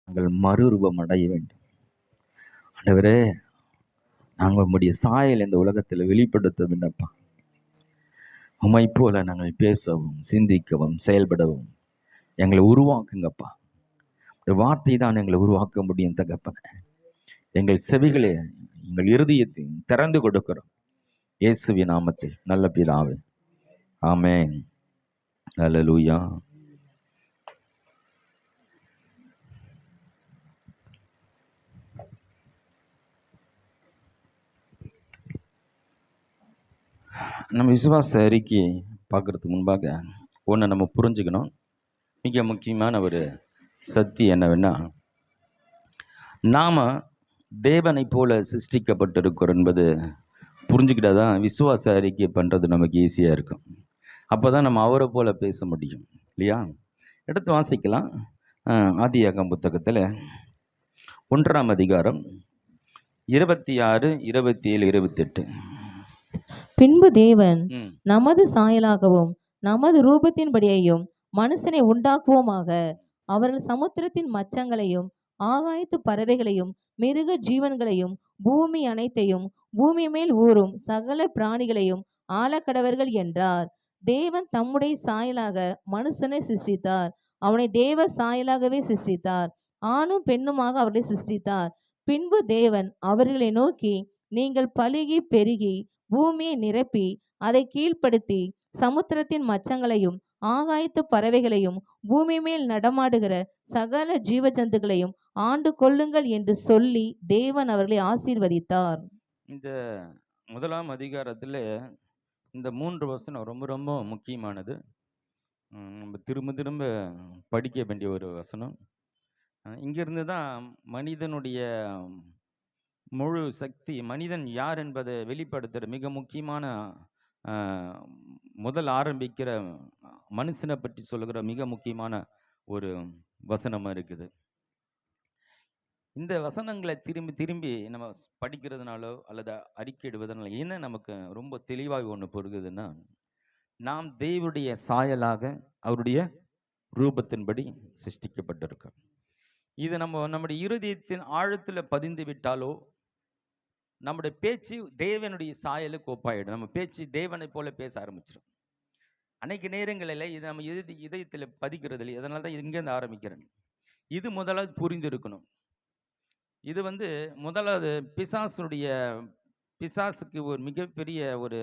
நாங்கள் மறுரூபம் அடைய வேண்டும். ஆண்டவரே, நாங்கள் உம்முடைய சாயல் இந்த உலகத்தில் வெளிப்படுத்த வேண்டப்பா. உம்மை போல நாங்கள் பேசவும், சிந்திக்கவும், செயல்படவும் எங்களை உருவாக்குங்கப்பா. இந்த வார்த்தை தான் எங்களை உருவாக்க முடியும் தகப்பனே. எங்கள் செவிகளே, எங்கள் இருதயத்தை திறந்து கொடுக்கிறோம். இயேசுவின் நாமத்தில் நல்ல பிதாவே, ஆமென். ஹல்லேலூயா. நம்ம விசுவாச அறிக்கையை பார்க்கறதுக்கு முன்பாக ஒன்று நம்ம புரிஞ்சுக்கணும். மிக முக்கியமான ஒரு சத்தியம் என்னவென்னா, நாம் தேவனை போல சிருஷ்டிக்கப்பட்டிருக்கிறோம் என்பது புரிஞ்சுக்கிட்டா தான் விசுவாச அறிக்கை பண்ணுறது நமக்கு ஈஸியாக இருக்கும். அப்போ தான் நம்ம அவரை போல பேச முடியும் இல்லையா? எடுத்து வாசிக்கலாம். ஆதியாகமம் புத்தகத்தில் 1ஆம் அதிகாரம் 26, 27, 28. பின்பு தேவன் நமது சாயலாகவும் நமது ரூபத்தின்படியையும் மனுஷனை உண்டாக்குவோமாக, அவர்கள் சமுத்திரத்தின் மச்சங்களையும் ஆகாயத்து பறவைகளையும் மிருக ஜீவன்களையும் பூமி அனைத்தையும் பூமி மேல் ஊறும் சகல பிராணிகளையும் ஆளக்கடவர்கள் என்றார். தேவன் தம்முடைய சாயலாக மனுஷனை சிருஷ்டித்தார். அவனை தேவ சாயலாகவே சிருஷ்டித்தார். ஆணும் பெண்ணுமாக அவர்களை சிருஷ்டித்தார். பின்பு தேவன் அவர்களை நோக்கி, நீங்கள் பலுகி பெருகி பூமியை நிரப்பி அதை கீழ்ப்படுத்தி சமுத்திரத்தின் மச்சங்களையும் ஆகாயத்து பறவைகளையும் பூமி மேல் நடமாடுகிற சகல ஜீவ ஜந்துக்களையும் ஆண்டு கொள்ளுங்கள் என்று சொல்லி தேவன் அவர்களை ஆசீர்வதித்தார். இந்த 1ஆம் அதிகாரத்தில் இந்த 3 வசனம் ரொம்ப ரொம்ப முக்கியமானது. நம்ம திரும்ப திரும்ப படிக்க வேண்டிய ஒரு வசனம். இங்கிருந்து தான் மனிதனுடைய முழு சக்தி, மனிதன் யார் என்பதை வெளிப்படுத்துகிற மிக முக்கியமான முதல் ஆரம்பிக்கிற மனுஷனை பற்றி சொல்லுகிற மிக முக்கியமான ஒரு வசனமாக இருக்குது. இந்த வசனங்களை திரும்பி திரும்பி நம்ம படிக்கிறதுனாலோ அல்லது அறிக்கையிடுவதனால என்ன நமக்கு ரொம்ப தெளிவாக ஒன்று பொருகுதுன்னா, நாம் தேவனுடைய சாயலாக அவருடைய ரூபத்தின்படி சிருஷ்டிக்கப்பட்டிருக்கோம். இது நம்முடைய இருதயத்தின் ஆழத்தில் பதிந்து விட்டாலோ நம்முடைய பேச்சு தேவனுடைய சாயலுக்கு ஒப்பாயிடும். நம்ம பேச்சு தேவனை போல பேச ஆரம்பிச்சிடும். அனைத்து நேரங்களில் இது நம்ம இதயத்தில் பதிக்கிறது இல்லை. அதனால தான் இங்கேருந்து ஆரம்பிக்கிறேன். இது முதலாவது புரிந்திருக்கணும். இது முதலாவது பிசாசுக்கு ஒரு மிகப்பெரிய ஒரு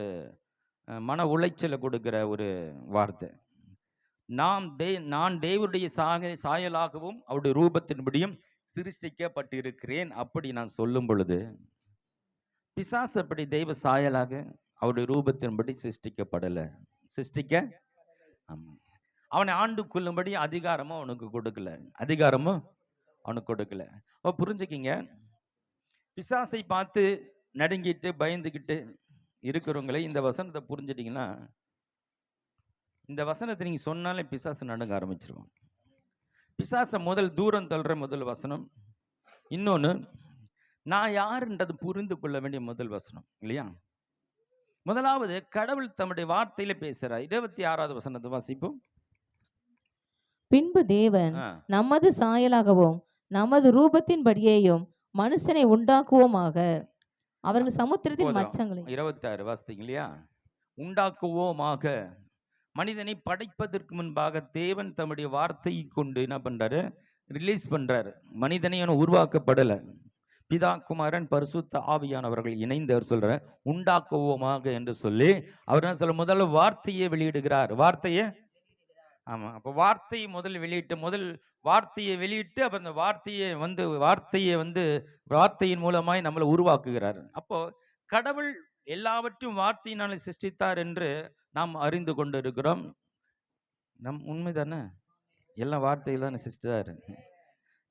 மன உளைச்சலை கொடுக்கிற ஒரு வார்த்தை. நான் தேவனுடைய சாயலாகவும் அவருடைய ரூபத்தின்படியும் சிருஷ்டிக்கப்பட்டிருக்கிறேன் அப்படி நான் சொல்லும் பொழுது, பிசாசு அப்படி தெய்வ சாயலாக அவருடைய ரூபத்தின்படி சிருஷ்டிக்கப்படலை. அவனை ஆண்டு கொள்ளும்படி அதிகாரமும் அவனுக்கு கொடுக்கல. புரிஞ்சுக்கிங்க. பிசாசை பார்த்து நடுங்கிட்டு பயந்துக்கிட்டு இருக்கிறவங்களை இந்த வசனத்தை புரிஞ்சுட்டீங்கன்னா, இந்த வசனத்தை நீங்க சொன்னாலே பிசாசு நடுங்க ஆரம்பிச்சிருவான். பிசாசை தூரம் தள்ளுற முதல் வசனம். இன்னொன்று, நான் யாருன்றது புரிந்து கொள்ள வேண்டிய முதல் வசனம் இல்லையா? முதலாவது, கடவுள் தம்முடைய வார்த்தையில பேசுறார். 26வது வசனத்தை வாசிப்போம். பின்பு தேவன் நமது சாயலாகவும் நமது ரூபத்தின்படியேயும் மனுஷனை உண்டாக்குவோமாக, அவர்கள் சமுத்திரத்தின் மச்சங்களை 26 வாசித்தீங்க இல்லையா? உண்டாக்குவோமாக. மனிதனை படைப்பதற்கு முன்பாக தேவன் தம்முடைய வார்த்தையை கொண்டு என்ன பண்றாரு? ரிலீஸ் பண்றாரு. மனிதனை உருவாக்கப்படலை. பிதா, குமாரன், பரிசுத்த ஆவியானவர்கள் இணைந்து அவர் சொல்ற உண்டாக்குவோமாக என்று சொல்லி அவர் என்ன சொல்ல, முதல்ல வார்த்தையை வெளியிடுகிறார். ஆமா. அப்ப வார்த்தையை முதல் வார்த்தையை வெளியிட்டு அப்ப அந்த வார்த்தையின் மூலமாய் நம்மளை உருவாக்குகிறார். அப்போ கடவுள் எல்லாவற்றையும் வார்த்தையினால சிருஷ்டித்தார் என்று நாம் அறிந்து கொண்டு இருக்கிறோம். உண்மைதானே? எல்லாம் வார்த்தையில்தான் சிருஷ்டித்தார்.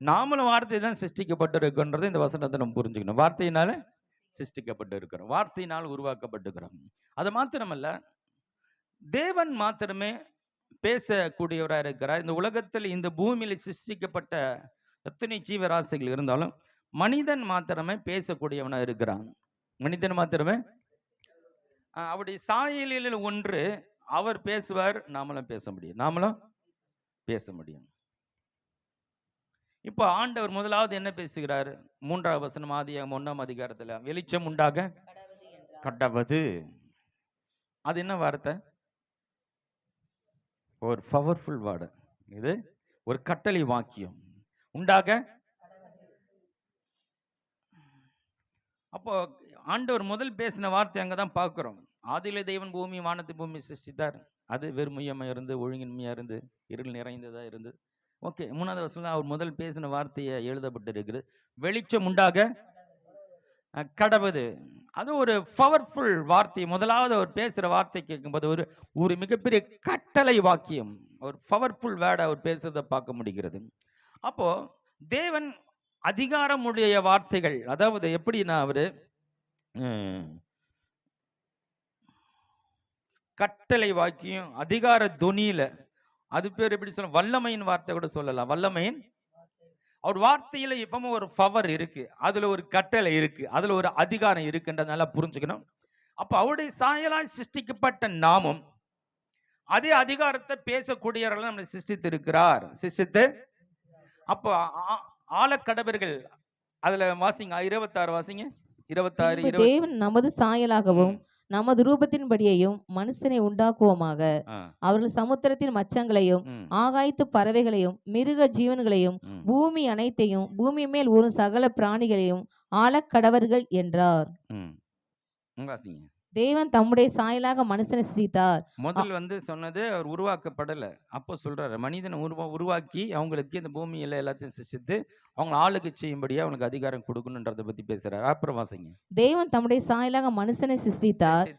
நாமளும் வார்த்தை தான் சிருஷ்டிக்கப்பட்டிருக்கின்றது இந்த வசனத்தை நம்ம புரிஞ்சுக்கணும். வார்த்தையினால சிருஷ்டிக்கப்பட்டு இருக்கிறோம், வார்த்தையினால் உருவாக்கப்பட்டிருக்கிறோம். அது மாத்திரமல்ல, தேவன் மாத்திரமே பேசக்கூடியவராக இருக்கிறார். இந்த உலகத்தில் இந்த பூமியில் சிருஷ்டிக்கப்பட்ட எத்தனை ஜீவராசிகள் இருந்தாலும் மனிதன் மாத்திரமே பேசக்கூடியவனாக இருக்கிறான். மனிதன் மாத்திரமே அவருடைய சாயலில் ஒன்று அவர் பேசுவார், நாமளும் பேச முடியும். இப்போ ஆண்டவர் முதலாவது என்ன பேசுகிறாரு? 3வது வசனம் ஆதியாகமம் 1ஆம் அதிகாரத்துல, வெளிச்சம் உண்டாக கடவது. அது என்ன வார்த்தை? ஒரு பவர்ஃபுல் வேர்டு. இது ஒரு கட்டளை வாக்கியம். உண்டாக. அப்போ ஆண்டவர் முதல் பேசின வார்த்தை அங்கதான் பார்க்கிறோம். ஆதியிலே தேவன் பூமி வானத்தை பூமி சிருஷ்டித்தார். அது வெறுமையமா இருந்து, ஒழுங்கின்மையா இருந்து, இருள் நிறைந்ததா இருந்து. ஓகே, 3வது வசனம் அவர் முதல் பேசின வார்த்தையை எழுதப்பட்டிருக்கிறது. வெளிச்சம் உண்டாக கடவுது. அது ஒரு பவர்ஃபுல் வார்த்தை. முதலாவது அவர் பேசுற வார்த்தை கேட்கும்போது ஒரு ஒரு மிகப்பெரிய கட்டளை வாக்கியம், ஒரு பவர்ஃபுல் வேர்டை அவர் பேசுறதை பார்க்க முடிகிறது. அப்போ தேவன் அதிகாரமுடைய வார்த்தைகள், அதாவது எப்படின்னா அவரு கட்டளை வாக்கியம் அதிகார துணியில, அது பேர் எப்படி சொல்ல, வல்லமையின் வார்த்தை கூட சொல்லலாம். வல்லமையின் அவர் வார்த்தையில எப்பவும் ஒரு பவர் இருக்கு, அதுல ஒரு கட்டளை இருக்கு, அதுல ஒரு அதிகாரம் இருக்குன்றதுனால புரிஞ்சுக்கணும். அப்ப அவருடைய சாயலால் சிருஷ்டிக்கப்பட்ட நாமும் அதே அதிகாரத்தை பேசக்கூடியவர்கள் நம்மளை சிருஷ்டித்து இருக்கிறார். அப்போ ஆழக்கடவர்கள் அதுல வாசிங்க, 26 வாசிங்க. 26 தேவன் நமது சாயலாகவும் நமது ரூபத்தின்படியையும் மனுஷனை உண்டாக்குவோமாக. அவர்கள் சமுத்திரத்தின் மச்சங்களையும் ஆகாயத்து பறவைகளையும் மிருக ஜீவன்களையும் பூமி அனைத்தையும் பூமி மேல் ஊறும் சகல பிராணிகளையும் ஆளக்கடவர்கள் என்றார். தேவன் தம்முடைய சாயலாக மனுஷனை சிருஷ்டித்தார். முதல் சொன்னது அவர் உருவாக்கப்படல. அப்போ சொல்றாரு, மனிதனை உருவாக்கி அவங்களுக்கு இந்த பூமியில எல்லாத்தையும் சிருஷ்டித்து அவங்க ஆளுக்கு செய்யும்படியா அவனுக்கு அதிகாரம் கொடுக்கணும்ன்றத பத்தி பேசுறாரு. அப்புறம் வாசிங்க. தேவன் தம்முடைய சாயலாக மனுஷனை சிருஷ்டித்தார்,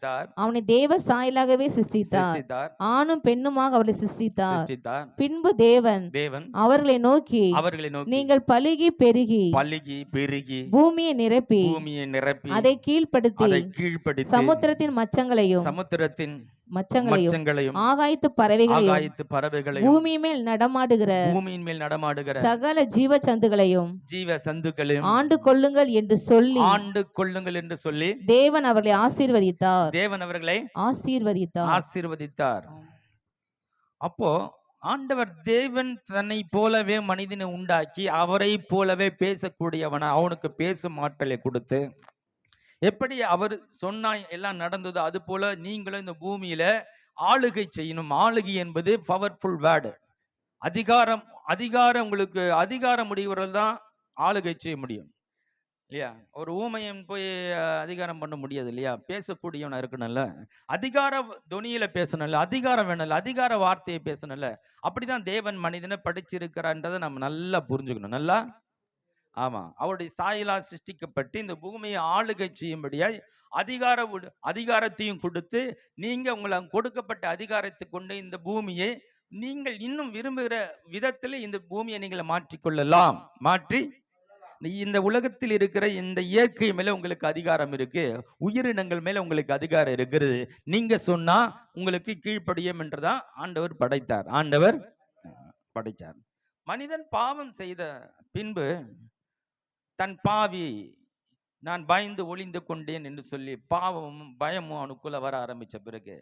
அவனை தேவ சாயலாகவே சிருஷ்டித்தார், ஆணும் பெண்ணுமாக அவர்களை சிருஷ்டித்தார். பின்பு தேவன் அவர்களை நோக்கி நீங்கள் பலுகி பெருகி பூமியை நிரப்பி அதை கீழ்ப்படுத்தி சமுத்திரத்தின் மச்சங்களையும் ஆகாயத்து பறவைகளையும் பூமியின் மேல் நடமாடுகிற சகல ஜீவ சந்துகளையும் ஆண்டு கொள்ளுங்கள் என்று சொல்லி தேவன் அவர்களை ஆசீர்வதித்தார். அப்போ ஆண்டவர் தேவன் தன்னை போலவே மனிதனை உண்டாக்கி அவரை போலவே பேசக்கூடியவன அவனுக்கு பேசும் ஆற்றலை கொடுத்து, எப்படி அவர் சொன்னா எல்லாம் நடந்ததோ அது போல நீங்களும் இந்த பூமியில ஆளுகை செய்யணும். ஆளுகை என்பது பவர்ஃபுல் வேர்டு. அதிகாரம் உங்களுக்கு அதிகாரம் உடையவர்கள் தான் ஆளுகை செய்ய முடியும் இல்லையா? ஒரு ஊமையன் போய் அதிகாரம் பண்ண முடியாது இல்லையா? பேசக்கூடியவனா இருக்கணும்ல, அதிகார துணியில பேசணும்ல, அதிகாரம் வேணும்ல, அதிகார வார்த்தையை பேசணும்ல. அப்படிதான் தேவன் மனிதனை படிச்சிருக்கிறான்றதை நம்ம நல்லா புரிஞ்சுக்கணும். நல்லா, ஆமா, அவருடைய சாயலால் சிருஷ்டிக்கப்பட்டு இந்த பூமியை ஆளுகை செய்யும்படியாய் அதிகாரத்தையும் கொடுத்து, நீங்க உங்களுக்கு கொடுக்கப்பட்ட அதிகாரத்தை கொண்டு இந்த பூமியை நீங்கள் இன்னும் விரும்புகிற விதத்தில் இந்த பூமியை நீங்கள் மாற்றிக்கொள்ளலாம். மாற்றி இந்த உலகத்தில் இருக்கிற இந்த இயற்கை மேல உங்களுக்கு அதிகாரம் இருக்கு, உயிரினங்கள் மேல உங்களுக்கு அதிகாரம் இருக்கிறது. நீங்க சொன்னா உங்களுக்கு கீழ்ப்படியும் என்றுதான் ஆண்டவர் படைத்தார். மனிதன் பாவம் செய்த பின்பு தன் பாவி நான் பயந்து ஒளிந்து கொண்டேன் என்று சொல்லி பாவமும் பயமும் அவனுக்குள்ள வர ஆரம்பிச்ச பிறகு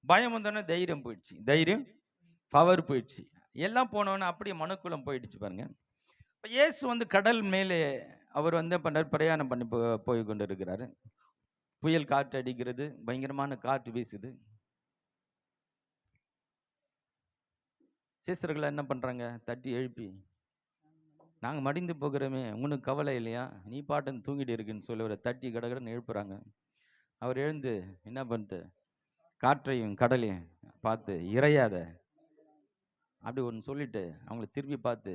பயம் வந்தோடனே தைரியம் போயிடுச்சு, தைரியம் பவர் போயிடுச்சு, எல்லாம் போனோன்னு அப்படியே மனுக்குளம் போயிடுச்சு பாருங்க. இப்போ இயேசு கடல் மேலே அவர் பிரயாணம் பண்ணி போய் கொண்டு இருக்கிறாரு. புயல் காற்று அடிக்கிறது, பயங்கரமான காற்று வீசுது. சீசர்கள் என்ன பண்றாங்க? தட்டி எழுப்பி, நாங்கள் மடிந்து போகிறோமே, உனக்கு கவலை இல்லையா, நீ பாட்டுன்னு தூங்கிட்டு இருக்குன்னு சொல்லி ஒரு தட்டி கடகடன்னு எழுப்புறாங்க. அவர் எழுந்து என்ன பண்ணிட்டு காற்றையும் கடலையும் பார்த்து இறையாத அப்படி ஒன்று சொல்லிட்டு அவங்களை திரும்பி பார்த்து,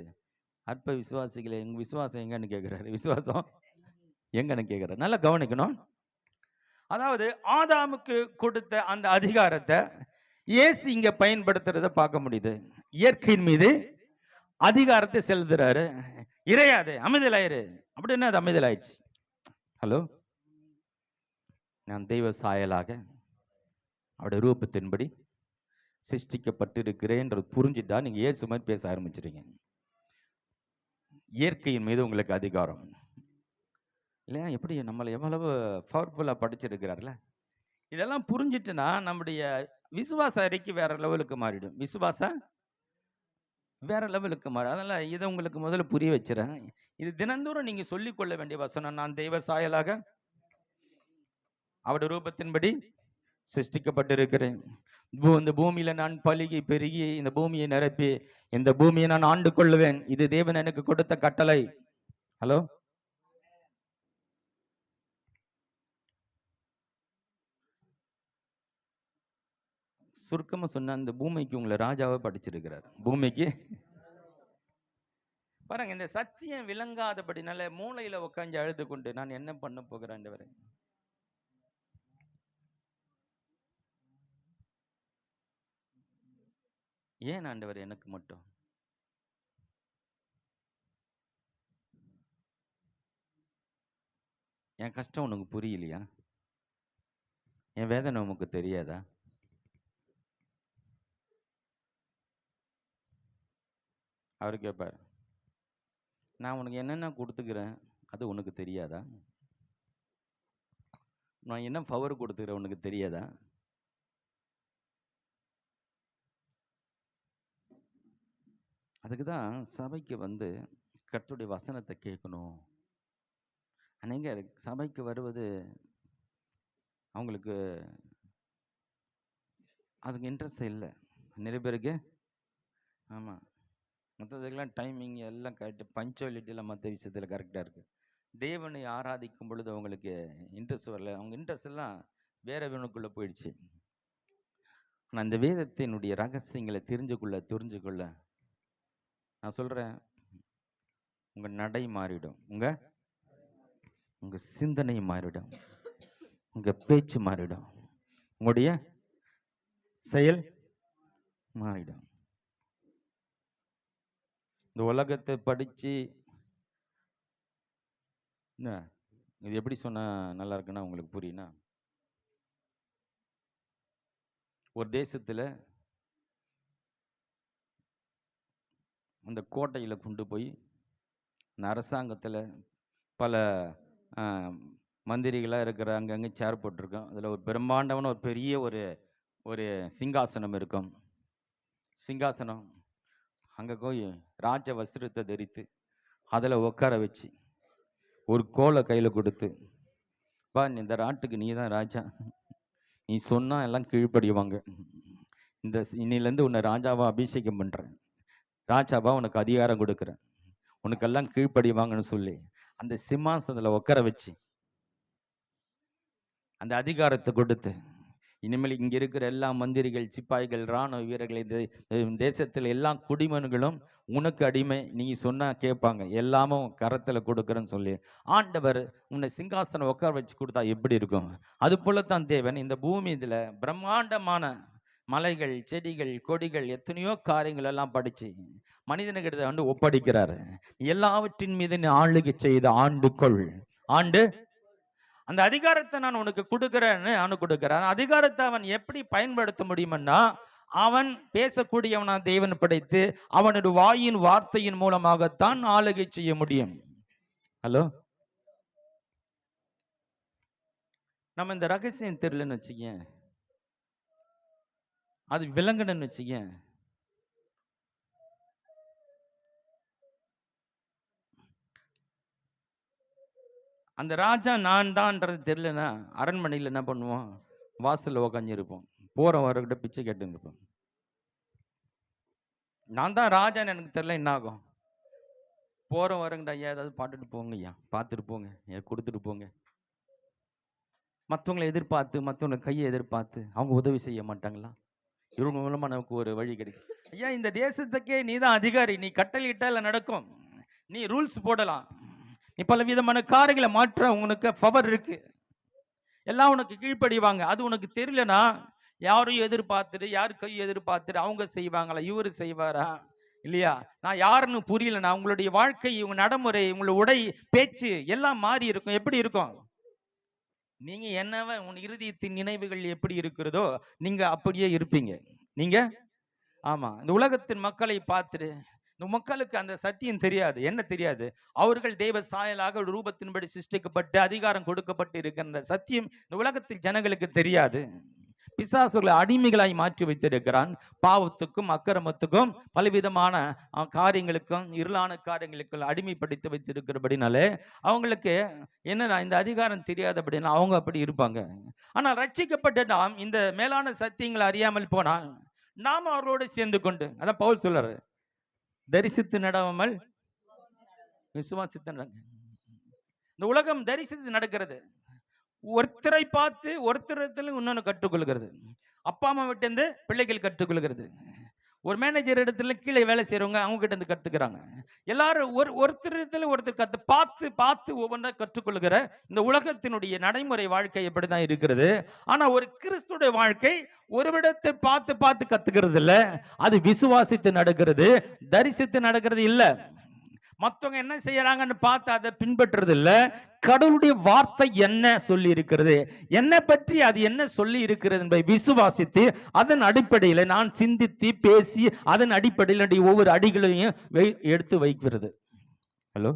அற்ப விசுவாசிகளை எங்க விசுவாசம் எங்கன்னு கேட்கிறாரு. விசுவாசம் எங்கன்னு கேட்கிறாரு. நல்லா கவனிக்கணும். அதாவது ஆதாமுக்கு கொடுத்த அந்த அதிகாரத்தை இயேசு இங்க பயன்படுத்துறத பார்க்க முடியுது. இயற்கையின் மீது அதிகாரத்தை செலுத்துறாரு. இறையாதே, அமைதலாயிரு அப்படின்னா அது அமைதலாயிடுச்சு. ஹலோ, நான் தெய்வ சாயலாக அவருடைய ரூபத்தின்படி சிருஷ்டிக்கப்பட்டிருக்கிறேன் புரிஞ்சுட்டா நீங்க இயேசு மாதிரி பேச ஆரம்பிச்சிருங்க. இயற்கையின் மீது உங்களுக்கு அதிகாரம் இல்லையா? எப்படி நம்மளை எவ்வளவு பவர்ஃபுல்லா படிச்சிருக்கிறார்ல. இதெல்லாம் புரிஞ்சிட்டுனா நம்முடைய விசுவாச அறிக்கை வேற லெவலுக்கு மாறிடும். விசுவாச வேற லெவலுக்கு மாறும். அதனால இதை உங்களுக்கு முதல்ல புரிய வச்சுறேன். இது தினந்தோறும் நீங்க சொல்லிக் கொள்ள வேண்டிய வசனம். நான் தெய்வ சாயலாக அவருடைய ரூபத்தின்படி சிருஷ்டிக்கப்பட்டிருக்கிறேன். இந்த பூமியில நான் பலுகி பெருகி இந்த பூமியை நிரப்பி இந்த பூமியை நான் ஆண்டு கொள்ளுவேன். இது தேவன் எனக்கு கொடுத்த கட்டளை. ஹலோ, சுருக்கமா சொன்ன இந்த பூமிக்கு உங்களை ராஜாவை படிச்சிருக்கிறார். பூமிக்கு பாருங்க, இந்த சத்தியம் விளங்காதபடினால மூளையில உட்காந்து அழுது கொண்டு நான் என்ன பண்ண போகிறேன். ஏன் ஆண்டவர் எனக்கு மட்டும்? என் கஷ்டம் உனக்கு புரியலையா? என் வேதனை உனக்கு தெரியாதா? அவர் கேட்பார், நான் உனக்கு என்னென்ன கொடுத்துக்கிறேன் அது உனக்கு தெரியாதா? நான் என்ன பவர் கொடுத்துக்கிறேன் உனக்கு தெரியாதா? அதுக்கு தான் சபைக்கு வந்து கர்த்தருடைய வசனத்தை கேட்கணும். அநேகர் சபைக்கு வருவது அவங்களுக்கு அதுக்கு இன்ட்ரெஸ்ட் இல்லை. நிறைய பேருக்கு ஆமாம், மற்றதுக்கெல்லாம் டைமிங் எல்லாம் கரெக்டு, பஞ்சுவாலிட்டியில் மற்ற விஷயத்தில் கரெக்டாக இருக்குது. தேவனை ஆராதிக்கும் பொழுது அவங்களுக்கு இன்ட்ரெஸ்ட் வரல. அவங்க இன்ட்ரெஸ்ட் எல்லாம் வேற வேணுக்குள்ளே போயிடுச்சு. ஆனால் இந்த வேதத்தினுடைய ரகசியங்களை தெரிஞ்சுக்கொள்ள நான் சொல்கிறேன், உங்கள் நடை மாறிடும், உங்கள் சிந்தனை மாறிடும், உங்கள் பேச்சு மாறிடும், உங்களுடைய செயல் மாறிடும். இந்த உலகத்தை படித்து இது எப்படி சொன்னால் நல்லா இருக்குன்னா உங்களுக்கு புரியுனா, ஒரு தேசத்தில் அந்த கோட்டையில் கொண்டு போய் இந்த அரசாங்கத்தில் பல மந்திரிகளாக இருக்கிற அங்கங்கே சேர் போட்டிருக்கோம். அதில் ஒரு பிரம்மாண்டமான ஒரு பெரிய ஒரு சிங்காசனம் இருக்கும். சிங்காசனம் அங்கே போய் ராஜ வஸ்திரத்தை தரித்து அதில் உட்கார வச்சு ஒரு கோலை கையில் கொடுத்து, பா இந்த நாட்டுக்கு நீ தான் ராஜா, நீ சொன்னால் எல்லாம் கீழ்ப்படிவாங்க, இன்னிலேருந்து உன்னை ராஜாவா அபிஷேகம் பண்ணுறேன், ராஜாவா உனக்கு அதிகாரம் கொடுக்குறேன், உனக்கெல்லாம் கீழ்ப்படிவாங்கன்னு சொல்லி அந்த சிம்மாசனத்தில் உட்கார வச்சு அந்த அதிகாரத்தை கொடுத்து, இனிமேல் இங்கே இருக்கிற எல்லா மந்திரிகள், சிப்பாய்கள், இராணுவ வீரர்கள், தேசத்தில் எல்லா குடிமகன்களும் உனக்கு அடிமை, நீ சொன்னா கேட்பாங்க, எல்லாமும் கரத்தில் கொடுக்குறேன்னு சொல்லி ஆண்டவர் உன்னை சிங்காசனம் உட்கார வச்சு கொடுத்தா எப்படி இருக்கும்? அது போலத்தான் தேவன் இந்த பூமி இதில் பிரம்மாண்டமான மலைகள், செடிகள், கொடிகள், எத்தனையோ காரியங்கள் எல்லாம் படிச்சு மனிதனுக்கிட்ட வந்து ஒப்படைக்கிறாரு. எல்லாவற்றின் மீது நீ ஆளுகை செய்து ஆண்டு அந்த அதிகாரத்தை நான் உனக்கு கொடுக்கிறேன்னு கொடுக்கிறேன். அதிகாரத்தை அவன் எப்படி பயன்படுத்த முடியும்னா, அவன் பேசக்கூடியவனா தேவன் படைத்து அவனுடைய வாயின் வார்த்தையின் மூலமாகத்தான் ஆளுகை செய்ய முடியும். ஹலோ, நம்ம இந்த ரகசியம் தெரியலன்னு வச்சுக்க, அது விளங்கணும்னு வச்சுக்க, அந்த ராஜா நான் தான்ன்றது தெரியலன்னா அரண்மனையில் என்ன பண்ணுவோம்? வாசலில் உக்காஞ்சிருப்போம், போற வரக்கிட்ட பிச்சை கேட்டு இருப்போம். நான் தான் ராஜான்னு எனக்கு தெரியல, என்ன ஆகும்? போற வரங்கடா, ஐயா ஏதாவது பாட்டுட்டு போங்க, ஐயா பார்த்துட்டு போங்க, கொடுத்துட்டு போங்க. மற்றவங்களை எதிர்பார்த்து, மற்றவங்களை கையை எதிர்பார்த்து அவங்க உதவி செய்ய மாட்டாங்களா? இவங்க மூலமா நமக்கு ஒரு வழி கிடைக்கும். ஐயா இந்த தேசத்துக்கே நீ தான் அதிகாரி, நீ கட்டளையிட்டால் நடக்கும், நீ ரூல்ஸ் போடலாம், நீ பல விதமான காரியங்களை மாற்ற உனக்கு பவர் இருக்கு, எல்லாம் உனக்கு கீழ்ப்படிவாங்க. அது உனக்கு தெரியலனா யாரையும் எதிர்பார்த்துட்டு, யாரு கை எதிர்பார்த்துட்டு அவங்க செய்வாங்களா, இவரு செய்வாரா இல்லையா? நான் யாருன்னு புரியலனா உங்களுடைய வாழ்க்கை, உங்க நடைமுறை, உங்களுடைய உடை, பேச்சு எல்லாம் மாறி இருக்கும். எப்படி இருக்கும்? நீங்க என்னவ உன் இருதயத்தின் நினைவுகள் எப்படி இருக்கிறதோ நீங்க அப்படியே இருப்பீங்க. நீங்க ஆமா, இந்த உலகத்தின் மக்களை பார்த்துட்டு, இந்த மக்களுக்கு அந்த சத்தியம் தெரியாது. என்ன தெரியாது? அவர்கள் தெய்வ சாயலாக ரூபத்தின்படி சிருஷ்டிக்கப்பட்டு அதிகாரம் கொடுக்கப்பட்டு இருக்கிற அந்த சத்தியம் இந்த உலகத்தில் ஜனங்களுக்கு தெரியாது. பிசாசுகளை அடிமைகளாய் மாற்றி வைத்திருக்கிறான். பாவத்துக்கும் அக்கிரமத்துக்கும் பலவிதமான காரியங்களுக்கும் இருளான காரியங்களுக்கும் அடிமைப்படுத்தி வைத்திருக்கிறபடினாலே அவங்களுக்கு என்னன்னா இந்த அதிகாரம் தெரியாதபடினா அவங்க அப்படி இருப்பாங்க. ஆனால் ரட்சிக்கப்பட்ட நாம் இந்த மேலான சத்தியங்களை அறியாமல் போனால் நாம் அவர்களோடு சேர்ந்து கொண்டு, அதான் பவுல் சொல்றாரு, தரிசித்து நடவாமல் விசுவாசித்து நடங்க. இந்த உலகம் தரிசித்து நடக்கிறது. ஒருத்தரை பார்த்து ஒருத்தரத்தில் இன்னொன்று கற்றுக்கொள்கிறது. அப்பா அம்மா விட்டு இருந்து பிள்ளைகள் கற்றுக்கொள்கிறது. ஒரு மேனேஜர் இடத்துல கீழே வேலை செய்யறவங்க அவங்க கிட்ட இருந்து கத்துக்கிறாங்க. எல்லாரும் ஒருத்தர் ஒருத்தர் பார்த்து பார்த்து ஒவ்வொன்றா கற்றுக்கொள்கிற இந்த உலகத்தினுடைய நடைமுறை வாழ்க்கை எப்படிதான் இருக்கிறது. ஆனா ஒரு கிறிஸ்துடைய வாழ்க்கை ஒருவிடத்தை பார்த்து பார்த்து கத்துக்கிறது இல்ல, அது விசுவாசித்து நடக்கிறது, தரிசித்து நடக்கிறது இல்ல. மற்றவங்க என்ன செய்யறாங்கன்னு பார்த்து அதை பின்பற்றுறது இல்ல. கடவுளுடைய வார்த்தை என்ன சொல்லி இருக்கிறது, என்ன பற்றி அது என்ன சொல்லி இருக்கிறது என்பதை விசுவாசித்து அதன் அடிப்படையில் நான் சிந்தித்து பேசி அதன் அடிப்படையில் ஒவ்வொரு அடிகளையும் எடுத்து வைக்கிறது. ஹலோ,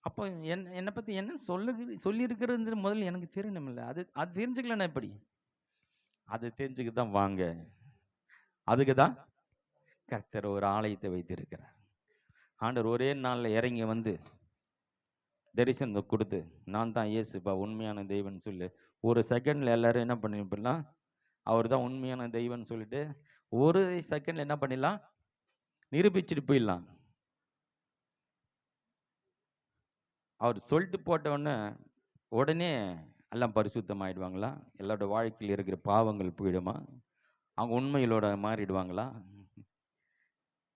அப்போ என்னை பத்தி என்ன சொல்லி இருக்கிறது முதல்ல எனக்கு தெரியணும் இல்லை. அது தெரிஞ்சுக்கலாம். எப்படி அது தெரிஞ்சுக்கிதான் வாங்க. அதுக்குதான் கர்த்தர் ஒரு ஆலயத்தை வைத்திருக்கிறார். ஆண்டவர் ஒரே நாளில் இறங்கி வந்து தரிசனத்தை கொடுத்து நான் தான் இயேசுப்பா உண்மையான தெய்வம்னு சொல்லி ஒரு செகண்ட்ல எல்லாரும் என்ன பண்ணிடலாம், அவர் தான் உண்மையான தெய்வம்னு சொல்லிட்டு ஒரு செகண்ட்ல என்ன பண்ணிடலாம், நிரூபிச்சுட்டு போயிடலாம். அவர் சொல்லிட்டு போட்டவுடனே உடனே எல்லாம் பரிசுத்தம் ஆயிடுவாங்களா? எல்லாரோட வாழ்க்கையில் இருக்கிற பாவங்கள் போயிடுமா? அவங்க உண்மையிலோட மாறிடுவாங்களா?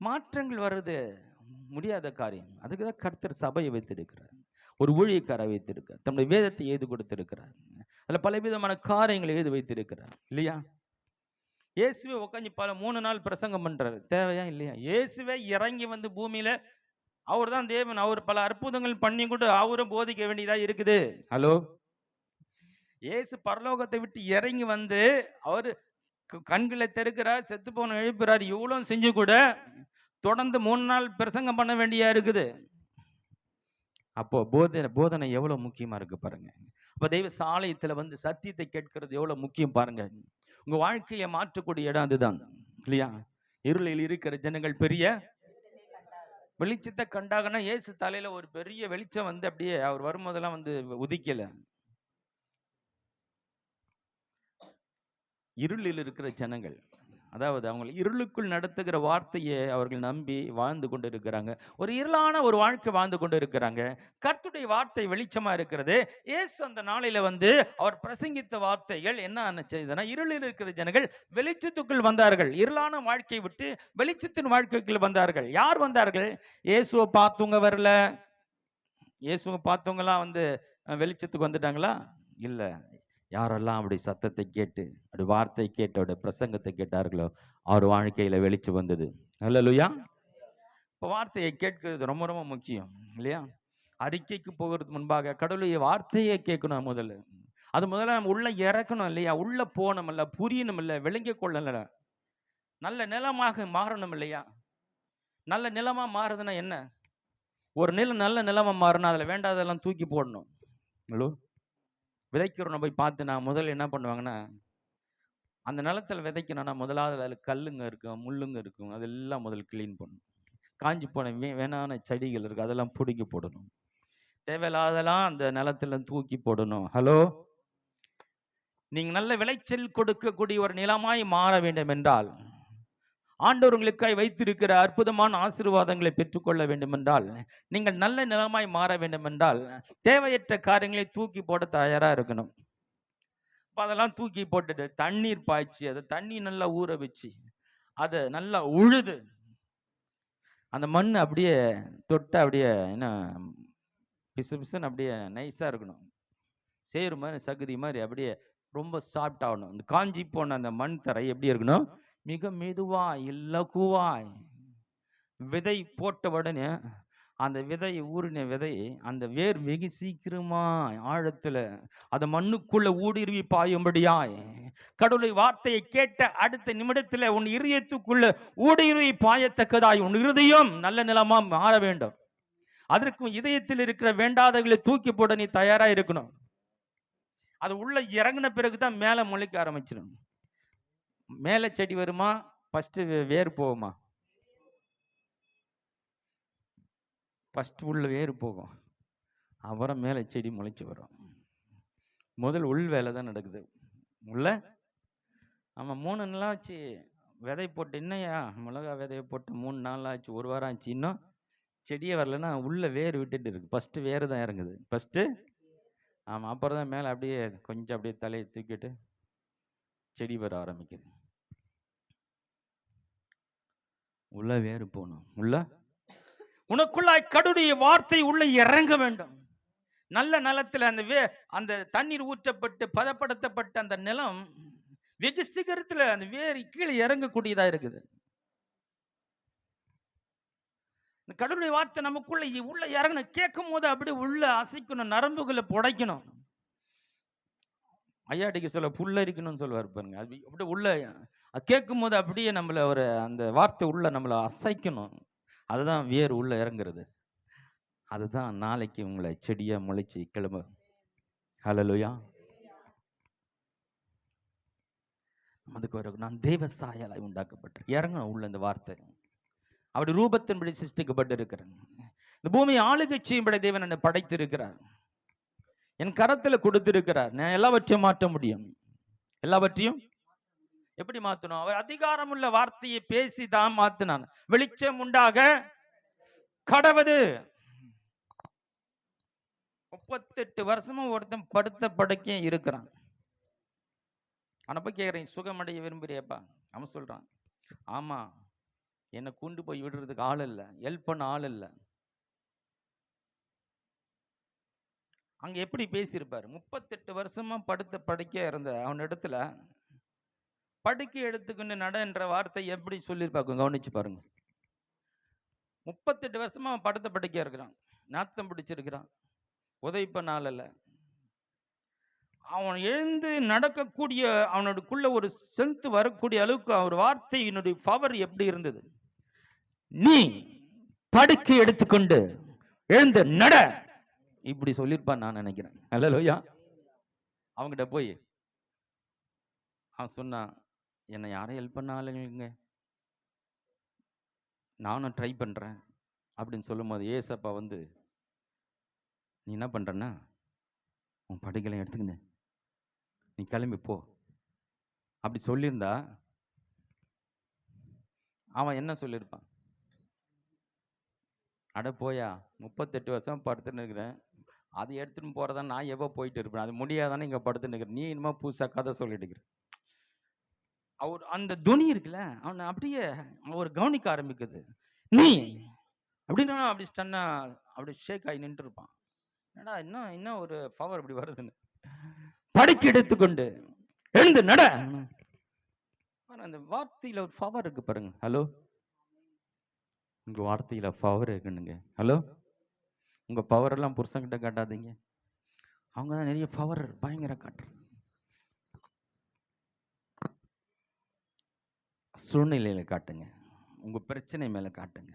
மாற்றங்கள் வர்றது முடியாத காரியம். அதுக்கு தான் கர்த்தர் சபையை வைத்திருக்கிறார், ஒரு ஊழியக்காரை வைத்திருக்கிறார், தம்முடைய வேதத்தை எழுதி கொடுத்திருக்கிறார், அதில் பலவிதமான காரியங்களை எழுதி வைத்திருக்கிறார் இல்லையா? இயேசுவே உட்காந்து 3 நாள் பிரசங்கம் பண்றாரு, தேவையா இல்லையா? இயேசுவே இறங்கி வந்து பூமியில அவர் தான் தேவன், அவர் பல அற்புதங்கள் பண்ணி கூட அவரும் போதிக்க வேண்டியதா இருக்குது. ஹலோ, இயேசு பரலோகத்தை விட்டு இறங்கி வந்து அவர் கண்களை தெருக்கிறார், செத்து போன எழுப்புறார், இவ்வளவு செஞ்சு கூட தொடர்ந்து 3 நாள் பிரசங்கம் பண்ண வேண்டியா இருக்குது. அப்போ போதனை எவ்வளவு முக்கியமா இருக்கு பாருங்க. அப்ப தெய்வ சாலயத்துல வந்து சத்தியத்தை கேட்கிறது எவ்வளவு முக்கியம் பாருங்க. உங்க வாழ்க்கையை மாற்றக்கூடிய இடம் அதுதான் இல்லையா? இருளில் இருக்கிற ஜனங்கள் பெரிய வெளிச்சத்தை கண்டாங்கன்னா இயேசு தலையில ஒரு பெரிய வெளிச்சம் வந்து அப்படியே அவர் வரும்போதெல்லாம் வந்து உதிக்கல. இருளில் இருக்கிற ஜனங்கள், அதாவது அவங்க இருளுக்குள் நடத்துகிற வார்த்தையை அவர்கள் நம்பி வாழ்ந்து கொண்டு இருக்கிறாங்க. ஒரு இருளான ஒரு வாழ்க்கை வாழ்ந்து கொண்டு இருக்கிறாங்க. கர்த்தருடைய வார்த்தை வெளிச்சமா இருக்கிறது. இயேசு அந்த நாளில வந்து அவர் பிரசங்கித்த வார்த்தைகள் என்ன செய்தனா, இருளில் இருக்கிற ஜனங்கள் வெளிச்சத்துக்குள் வந்தார்கள். இருளான வாழ்க்கையை விட்டு வெளிச்சத்தின் வாழ்க்கைக்குள் வந்தார்கள். யார் வந்தார்கள்? இயேசுவை பார்த்தவங்க வரல. இயேசுவை பார்த்தவங்கலாம் வந்து வெளிச்சத்துக்கு வந்துட்டாங்களா? இல்ல. யாரெல்லாம் அப்படி சத்தத்தை கேட்டு அப்படி வார்த்தை கேட்டு அவருடைய பிரசங்கத்தை கேட்டார்களோ அவர் வாழ்க்கையில வெளிச்சு வந்தது. அல்லேலூயா. இப்போ வார்த்தையை கேட்கிறது ரொம்ப ரொம்ப முக்கியம் இல்லையா? அறிக்கைக்கு போகிறதுக்கு முன்பாக கடவுளுடைய வார்த்தையை கேட்கணும் முதல்ல. அது முதல்ல நம்ம உள்ள இறக்கணும் இல்லையா? உள்ள போகணும் இல்ல, புரியணும் இல்ல, விளங்கி கொள்ளல, நல்ல நிலமாக மாறணும் இல்லையா? நல்ல நிலமா மாறுதுன்னா என்ன? ஒரு நிலம் நல்ல நிலமா மாறணும், அதுல வேண்டாதெல்லாம் தூக்கி போடணும். ஹலோ, விதைக்கிறவனை போய் பார்த்து நான் முதல்ல என்ன பண்ணுவாங்கன்னா, அந்த நிலத்தில் விதைக்கணும்னா முதலாவது அதில் கல்லுங்க இருக்கும், முள்ளுங்க இருக்கும், அதெல்லாம் முதல் கிளீன் பண்ணணும். காஞ்சி போன வேணான செடிகள் இருக்கு, அதெல்லாம் பிடுங்கி போடணும். தேவையில்லாதெல்லாம் அந்த நிலத்துல தூக்கி போடணும். ஹலோ, நீங்க நல்ல விளைச்சல் கொடுக்கக்கூடிய ஒரு நிலமாய் மாற வேண்டும் என்றால், ஆண்டவர் உங்களுக்காய் வைத்திருக்கிற அற்புதமான ஆசீர்வாதங்களை பெற்றுக்கொள்ள வேண்டும் என்றால், நீங்கள் நல்ல நிலமாய் மாற வேண்டும் என்றால் தேவையற்ற காரியங்களை தூக்கி போட தயாரா இருக்கணும். அதெல்லாம் தூக்கி போட்டுட்டு தண்ணீர் பாய்ச்சி அதை தண்ணி நல்லா ஊற வச்சு அதை நல்லா உழுது அந்த மண் அப்படியே தொட்ட அப்படியே என்ன பிசு பிசுன்னு அப்படியே நைஸா இருக்கணும். சேரு மாதிரி சகுதி மாதிரி அப்படியே ரொம்ப சாஃப்ட் ஆகணும். இந்த காஞ்சி போன அந்த மண் தரை எப்படி இருக்கணும்? மிக மெதுவாய் இலகுவாய். விதை போட்ட உடனே அந்த விதை ஊறின விதை அந்த வேர் வெகு சீக்கிரமா ஆழத்துல அந்த மண்ணுக்குள்ள ஊடுருவி பாயும்படியாய் கடவுளை வார்த்தையை கேட்ட அடுத்த நிமிடத்துல உன் இருதயத்துக்குள்ள ஊடுருவி பாயத்தக்கதாய் உன் இருதயம் நல்ல நிலமா மாற வேண்டும். அதற்கும் இதயத்தில் இருக்கிற வேண்டாதவர்களை தூக்கி போட நீ தயாரா இருக்கணும். அது உள்ள இறங்கின பிறகுதான் மேலே முளைக்க ஆரம்பிச்சிடும். மேலே செடி வருமா, ஃபர்ஸ்ட் வேர் போகுமா? ஃபர்ஸ்ட் உள்ள வேர் போகும், அப்புறம் மேலே செடி முளைச்சி வரும். முதல் உள் வேலை தான் நடக்குது உள்ள. ஆமாம், 3 நாள் ஆச்சு விதை போட்டு. என்னையா மிளகா விதையை போட்டு 3 நாள் ஆச்சு, 1 வாரம் ஆச்சு, இன்னும் செடியே வரலன்னா உள்ள வேர் விட்டுட்டு இருக்கு. ஃபர்ஸ்ட் வேறு தான் இறங்குது ஃபர்ஸ்ட்டு. ஆமாம், அப்புறம் தான் மேலே அப்படியே கொஞ்சம் அப்படியே தலையை தூக்கிட்டு செடி வர ஆரம்பிக்குது. உள்ள வேறு போகணும். உள்ள உனக்குள்ளாய் கடுடைய வார்த்தை உள்ள இறங்க வேண்டும். நல்ல நிலத்தில் அந்த தண்ணீர் ஊற்றப்பட்டு பதப்படுத்தப்பட்ட அந்த நிலம் வெகு சீக்கிரத்தில் அந்த வேர் கீழே இறங்கக்கூடியதா இருக்குது. இந்த கடவுளுடைய வார்த்தை நமக்குள்ள உள்ள இறங்கணும். கேட்கும் போது அப்படி உள்ள அசைக்கணும், நரம்புகளை புடைக்கணும். ஐயாட்டிக்கு சொல்ல புல்லரிக்கணும்னு சொல்லுவார் பாருங்க. அது அப்படியே உள்ள கேட்கும் போது அப்படியே நம்மள அந்த வார்த்தை உள்ள நம்மளை அசைக்கணும். அதுதான் வேர் உள்ள இறங்குறது. அதுதான் நாளைக்கு உங்களை செடியா முளைச்சி கிளம்ப. ஹல்லேலூயா. அதுக்கு நான் தேவ சாயலாய் உண்டாக்கப்பட்டேன். இறங்கணும் உள்ள இந்த வார்த்தை. அவருடைய ரூபத்தின்படி சிருஷ்டிக்கப்பட்டு இருக்கிறேன். இந்த பூமியை ஆளுகை செய்யும்படி தேவன் என்னை படைத்து இருக்கிறார். என் கரத்துல கொடுத்திருக்கிறார். நான் எல்லாவற்றையும் மாற்ற முடியும். எல்லாவற்றையும் எப்படி மாத்தணும்? அவர் அதிகாரம் உள்ள வார்த்தையை பேசி தான் மாத்தினான். வெளிச்சம் உண்டாக கடவுது. 38 வருஷமும் ஒருத்தன் படுத்த படுக்கே இருக்கிறான். அவனை போய் கேட்குறேன், சுகமடைய விரும்புறியப்பா? அவன் சொல்றான், ஆமா, என்னை கொண்டு போய் விடுறதுக்கு ஆள் இல்லை, ஹெல்ப் பண்ண ஆள் இல்லை. அங்க எப்படி பேசியிருப்பாரு? 38 வருஷமா படுத்த படுக்க இருந்த அவன் இடத்துல படுக்கை எடுத்துக்கின்னு நட என்ற வார்த்தை எப்படி சொல்லியிருப்பாங்க, கவனிச்சு பாருங்க. 38 வருஷமா அவன் படுத்த படுக்கையா இருக்கிறான், நாத்தம் பிடிச்சிருக்கிறான், உதவி பண்ண ஆள் இல்லை. அவன் எழுந்து நடக்கக்கூடிய அவனுக்குள்ள ஒரு சென்த் வரக்கூடிய அளவுக்கு அவர் வார்த்தையினுடைய பவர் எப்படி இருந்தது? நீ படுக்கை எடுத்துக்கொண்டு எழுந்து நட, இப்படி சொல்லியிருப்பான் நான் நினைக்கிறேன். அல்லேலூயா. அவங்கிட்ட போய் அவன் சொன்னான், என்னை யாரும் ஹெல்ப் பண்ண ஆளுங்க, நானும் ட்ரை பண்றேன் அப்படின்னு சொல்லும் போது ஏசப்பா வந்து, நீ என்ன பண்றன்னா உன் படுக்கையெல்லாம் எடுத்துக்கின்னு நீ கிளம்பி போ அப்படி சொல்லியிருந்தா அவன் என்ன சொல்லியிருப்பான்? அட போயா, 38 வருஷம் படுத்துன்னு இருக்கிறேன், அதை எடுத்துன்னு போறதா நான் எவ்வளோ போயிட்டு இருப்பேன், அது முடியாதானே இங்கே படுத்துன்னு இருக்கிறேன், நீ இனிமே புதுசாக கதை சொல்லிட்டு இருக்கிற. அவர் அந்த துணி இருக்குல்ல, அவனை அப்படியே அவர் கவனிக்க ஆரம்பிக்குது. நீ அப்படின்னா அப்படி ஸ்டன்னா அப்படி ஷேக் ஆகி நின்று இருப்பான். என்னடா இன்னும் ஒரு பவர் அப்படி வருதுன்னு. படுக்கை எடுத்துக்கொண்டு எழுந்து நட. அந்த வார்த்தையில ஒரு பவர் இருக்கு பாருங்க. ஹலோ, உங்க வார்த்தையில பவர் இருக்குனுங்க. ஹலோ, உங்க பவர் எல்லாம் புருஷன்கிட்ட காட்டாதீங்க, அவங்க தான் நிறைய பவர் பயங்கர காட்டுறது. சூழ்நிலையில காட்டுங்க, உங்க பிரச்சனை மேல காட்டுங்க,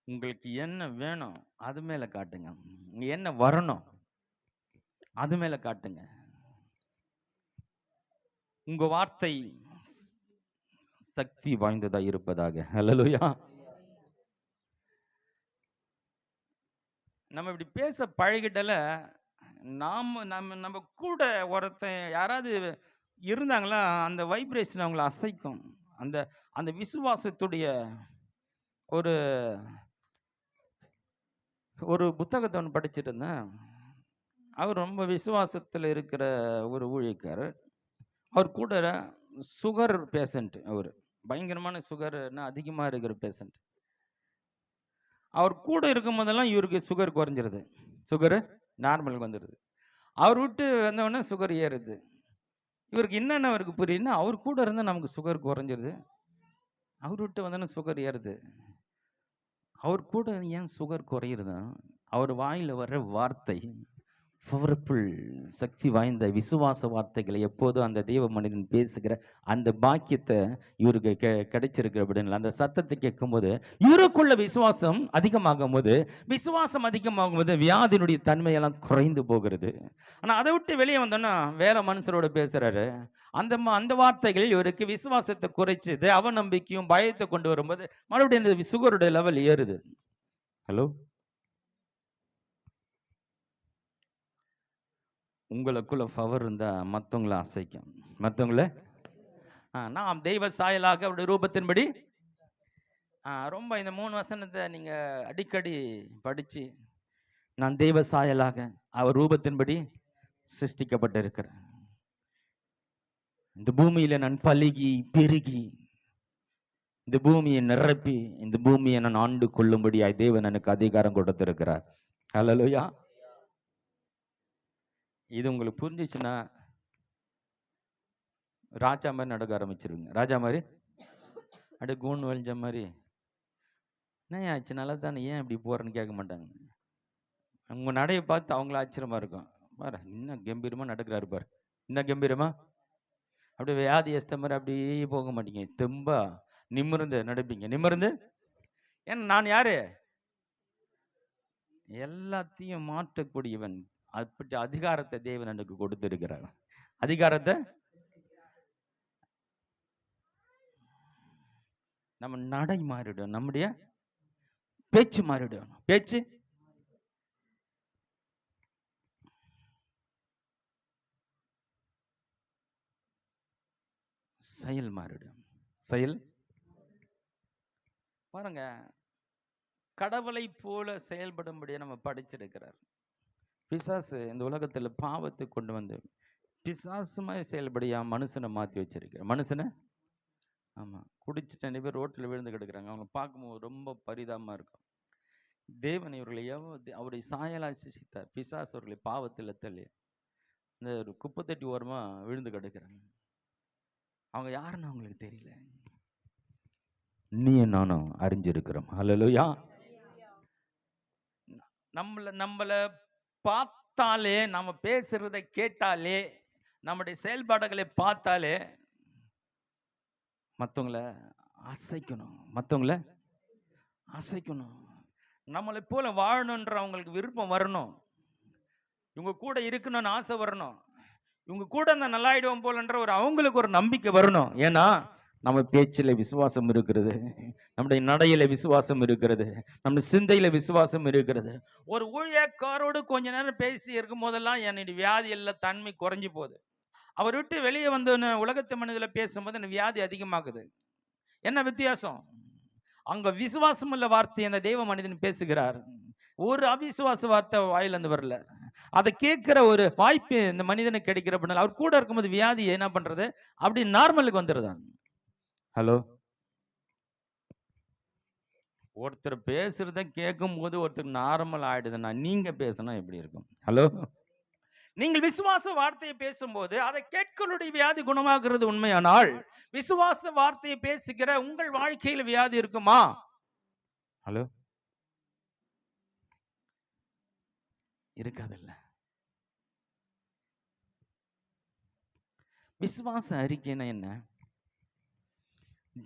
உங்களுக்கு என்ன வேணும் அது மேல காட்டுங்க, என்ன வரணும் அது மேல காட்டுங்க. உங்க வார்த்தை சக்தி வாய்ந்ததா இருப்பதாக. ஹல்லேலூயா. நம்ம இப்படி பேச பழகிட்டல, நம்ம கூட ஒருத்தன் யாராவது இருந்தாங்களா, அந்த வைப்ரேஷன் அவங்கள அசைக்கும். அந்த அந்த விசுவாசத்துடைய ஒரு ஒரு புத்தகத்தை ஒன்று படிச்சுட்டு இருந்தேன். அவர் ரொம்ப விசுவாசத்தில் இருக்கிற ஒரு ஊழியக்காரர். அவர் கூட சுகர் பேஷண்ட், அவர் பயங்கரமான சுகர்னா அதிகமாக இருக்கிற பேஷண்ட். அவர் கூட இருக்கும் போதெல்லாம் இவருக்கு சுகர் குறைஞ்சிருது, சுகரு நார்மலுக்கு வந்துடுது. அவர் விட்டு வந்தவொடனே சுகர் ஏறுது. இவருக்கு என்னென்ன அவருக்கு புரியுதுன்னா, அவர் கூட இருந்தால் நமக்கு சுகர் குறைஞ்சிருது, அவர் விட்டு வந்தோன்னே சுகர் ஏறுது. அவர் கூட ஏன் சுகர் குறையிறதா? அவர் வாயில் வர்ற வார்த்தை பவர்ஃபுல், சக்தி வாய்ந்த விசுவாச வார்த்தைகளை எப்போதும் அந்த தேவ மனிதன் பேசுகிற அந்த பாக்கியத்தை இவருக்கு கிடைச்சிருக்கிறபடினால அந்த சத்தத்தை கேட்கும்போது இவருக்குள்ள விசுவாசம் அதிகமாகும் போது, விசுவாசம் அதிகமாகும் போது வியாதியினுடைய தன்மையெல்லாம் குறைந்து போகிறது. ஆனா அதை விட்டு வெளியே வந்தோன்னா வேற மனுஷரோட பேசுறாரு. அந்த வார்த்தைகளில் இவருக்கு விசுவாசத்தை குறைச்சது, அவநம்பிக்கையும் பயத்தை கொண்டு வரும்போது மறுபடியும் இந்த சுகருடைய லெவல் ஏறுது. ஹலோ, உங்களுக்குள்ள பவர் இருந்தா மற்றவங்களை அசைக்கும். மற்றவங்களை நாம் தெய்வ சாயலாக அவருடைய ரூபத்தின்படி ரொம்ப இந்த 3 வசனத்தை நீங்க அடிக்கடி படிச்சு, நான் தெய்வ சாயலாக அவர் ரூபத்தின்படி சிருஷ்டிக்கப்பட்டிருக்கிறேன், இந்த பூமியில நான் பலுகி பெருகி இந்த பூமியை நிரப்பி இந்த பூமியை நான் ஆண்டு கொள்ளும்படியாய் தேவன் எனக்கு அதிகாரம் கொடுத்திருக்கிறார். ஹல்லேலூயா. இது உங்களுக்கு புரிஞ்சிச்சுன்னா ராஜா மாதிரி நடக்க ஆரம்பிச்சிருவீங்க. ராஜா மாதிரி அப்படியே கூண்டு வலிஞ்ச மாதிரி, என்ன ஆச்சு நல்லா தானே, ஏன் இப்படி போறேன்னு கேட்க மாட்டாங்க. உங்க நடையை பார்த்து அவங்கள ஆச்சரியமா இருக்கும். பாரு இன்னும் கம்பீரமா நடக்கிறாரு பாரு, இன்னும் கம்பீரமா. அப்படியே வியாதியஸ்த மாதிரி அப்படியே போக மாட்டீங்க, தெம்பா நிமிர்ந்து நடப்பீங்க. நிமிர்ந்து, ஏன்னா நான் யாரு, எல்லாத்தையும் மாற்றக்கூடியவன். அப்படி அதிகாரத்தை தேவன் எனக்கு கொடுத்திருக்கிறார். அதிகாரத்தை நம்ம நடை மாறிடும், நம்முடைய பேச்சு மாறிடும். பேச்சு, செயல் மாறிடும். செயல் பாருங்க, கடவுளை போல செயல்படும்படியா நம்ம படிச்சிருக்கிறார். பிசாசு இந்த உலகத்துல பாவத்தை கொண்டு வந்து பிசாசுமாய் செயல்படியா மனுஷனை மாற்றி வச்சிருக்கிறார். மனுஷனை, ஆமா, குடிச்சிட்டு நிறைய பேர் ரோட்டில் விழுந்து கிடக்குறாங்க. அவங்க பார்க்கும்போது ரொம்ப பரிதாபமா இருக்கும். தேவன் இவர்களை அவருடைய சாயலாய் சிருஷ்டித்தார். பிசாசு அவர்களை பாவத்தில் தள்ளி இந்த ஒரு குப்பத்தட்டி ஓரமா விழுந்து கிடக்குறாங்க. அவங்க யாருன்னு அவங்களுக்கு தெரியல, நீ நானும் அறிஞ்சிருக்கிறோம். ஹல்லேலூயா. நம்மளை பார்த்தாலே, நம்ம பேசுறதை கேட்டாலே, நம்முடைய செயல்பாடுகளை பார்த்தாலே மற்றவங்களை அசைக்கணும். மற்றவங்களை அசைக்கணும். நம்மளை போல வாழணுன்ற அவங்களுக்கு விருப்பம் வரணும். இவங்க கூட இருக்கணும்னு ஆசை வரணும். இவங்க கூட அந்த நல்லாயிடுவோம் போலன்ற அவங்களுக்கு ஒரு நம்பிக்கை வரணும். ஏன்னா நம்ம பேச்சில விசுவாசம் இருக்கிறது, நம்முடைய நடையில விசுவாசம் இருக்கிறது, நம்ம சிந்தையில விசுவாசம் இருக்கிறது. ஒரு ஊழியக்காரோடு கொஞ்ச நேரம் பேசி இருக்கும் போதெல்லாம் என்னுடைய வியாதி எல்லாம் தன்மை குறைஞ்சி போகுது. அவர் விட்டு வெளியே வந்து உலகத்து மனிதில் பேசும்போது எனக்கு வியாதி அதிகமாகுது. என்ன வித்தியாசம்? அங்க விசுவாசம் உள்ள வார்த்தை அந்த தெய்வ மனிதன் பேசுகிறார், ஒரு அவிசுவாச வார்த்தை வாயிலிருந்து வரல. அதை கேட்கிற ஒரு வாய்ப்பு இந்த மனிதனுக்கு கிடைக்கிற அப்படின்னா அவர் கூட இருக்கும்போது வியாதி என்ன பண்றது, அப்படி நார்மலுக்கு வந்துடுதான். ஹலோ, ஒருத்தர் பேசுறத கேட்கும் போது ஒருத்தர் நார்மல் ஆயிடுதுன்னா நீங்க பேசினா எப்படி இருக்கும்? ஹலோ, நீங்கள் விசுவாச வார்த்தையை பேசும்போது அதை கேட்களுடைய வியாதி குணமாகிறது உண்மையானால், விசுவாச வார்த்தையை பேசுகிற உங்கள் வாழ்க்கையில் வியாதி இருக்குமா? ஹலோ, இருக்காதில்ல. விசுவாச அறிக்கைன்னா என்ன?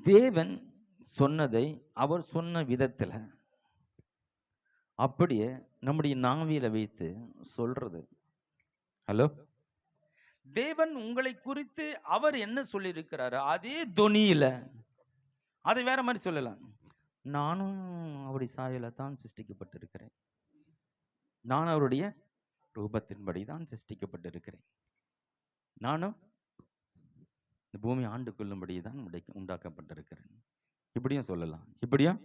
தேவன் சொன்னதை அவர் சொன்ன விதத்துல அப்படியே நம்முடைய நாவில வைத்து சொல்றது. ஹலோ, தேவன் உங்களை குறித்து அவர் என்ன சொல்லி இருக்கிறாரு அதே தொனியில அதை வேற மாதிரி சொல்லலாம். நானும் அவருடைய சாயல தான் சிருஷ்டிக்கப்பட்டிருக்கிறேன், நான் அவருடைய ரூபத்தின்படி தான் சிருஷ்டிக்கப்பட்டிருக்கிறேன், நானும் இந்த பூமி ஆண்டு கொள்ளும்படி தான் உண்டாக்கப்பட்டிருக்கிறேன். இப்படியும் சொல்லலாம். இப்படியும்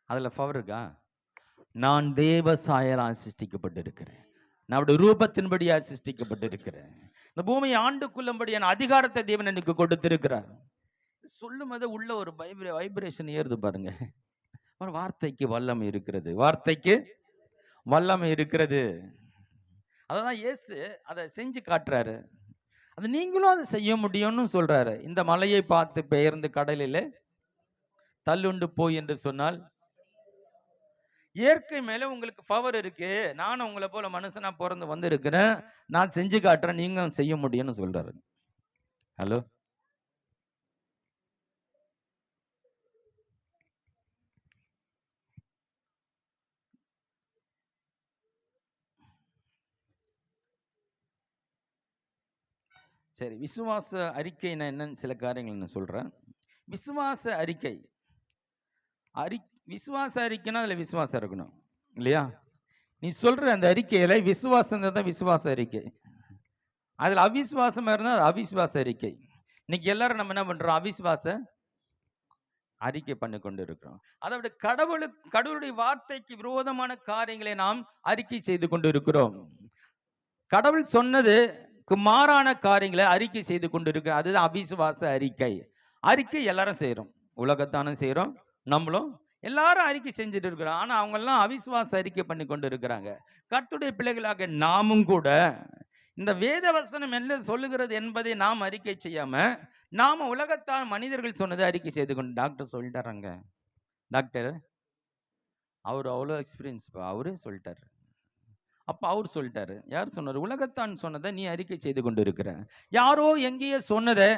அதுல பவர் இருக்கா? நான் தேவ சாயலா சிருஷ்டிக்கப்பட்டிருக்கிறேன், நான் அவருடைய ரூபத்தின்படியா சிருஷ்டிக்கப்பட்டிருக்கிறேன், இந்த பூமியை ஆண்டு கொள்ளும்படியான அதிகாரத்தை தேவன் எனக்கு கொடுத்திருக்கிறார். சொல்லும் போது உள்ள ஒரு வைப்ரேஷன் ஏறுது பாருங்க. வார்த்தைக்கு வல்லமை இருக்கிறது, வார்த்தைக்கு வல்லமை இருக்கிறது. அதான் இயேசு அதை செஞ்சு காட்டுறாரு. அது நீங்களும் அதை செய்ய முடியும்னு சொல்றாரு. இந்த மலையை பார்த்து பெயர்ந்து கடலில் தள்ளுண்டு போய் என்று சொன்னால் இயற்கை மேல உங்களுக்கு பவர் இருக்கு. நானும் உங்களை போல மனுஷனா பிறந்து வந்திருக்கிறேன். நான் செஞ்சு காட்டுறேன், நீங்க செய்ய முடியும்னு சொல்றாரு. ஹலோ, சரி. விசுவாச அறிக்கைன்னா என்னன்னு சில காரியங்கள் நான் சொல்றேன். விசுவாச அறிக்கை விசுவாச அறிக்கைன்னா அதுல விசுவாசம் இருக்கணும் இல்லையா? நீ சொல்ற அந்த அறிக்கையில விசுவாசம் தான் விசுவாச அறிக்கை. அதுல அவிசுவாசமா இருந்தா அது அவிசுவாச அறிக்கை. இன்னைக்கு எல்லாரும் நம்ம என்ன பண்றோம்? அவிசுவாச அறிக்கை பண்ணி கொண்டு இருக்கிறோம். அதாவது கடவுளுடைய வார்த்தைக்கு விரோதமான காரியங்களை நாம் அறிக்கை செய்து கொண்டு இருக்கிறோம். கடவுள் சொன்னதுக்கு மாறான காரியங்களை அறிக்கை செய்து கொண்டு இருக்கிறோம். அதுதான் அவிசுவாச அறிக்கை. அறிக்கை எல்லாரும் செய்யறோம், உலகத்தானும் செய்யறோம், நம்மளும் எல்லாரும் அறிக்கை செஞ்சுட்டு இருக்கிறோம். ஆனா அவங்க எல்லாம் அவிசுவாச அறிக்கை பண்ணி கொண்டு இருக்கிறாங்க. கர்த்தருடைய பிள்ளைகளாக நாமும் கூட இந்த வேத வசனம் என்ன சொல்லுகிறது என்பதை நாம் அறிக்கை செய்யாம நாம உலகத்தான் மனிதர்கள் சொன்னதை அறிக்கை செய்து கொண்டு டாக்டர் சொல்லிட்டாராங்க. டாக்டர் அவர் அவ்வளோ எக்ஸ்பீரியன்ஸ், அவரே சொல்லிட்டாரு. அப்ப அவர் சொல்லிட்டாரு. யார் சொன்னார்? உலகத்தான் சொன்னதை நீ அறிக்கை செய்து கொண்டு இருக்கிற. யாரோ எங்கேயோ சொன்னதை,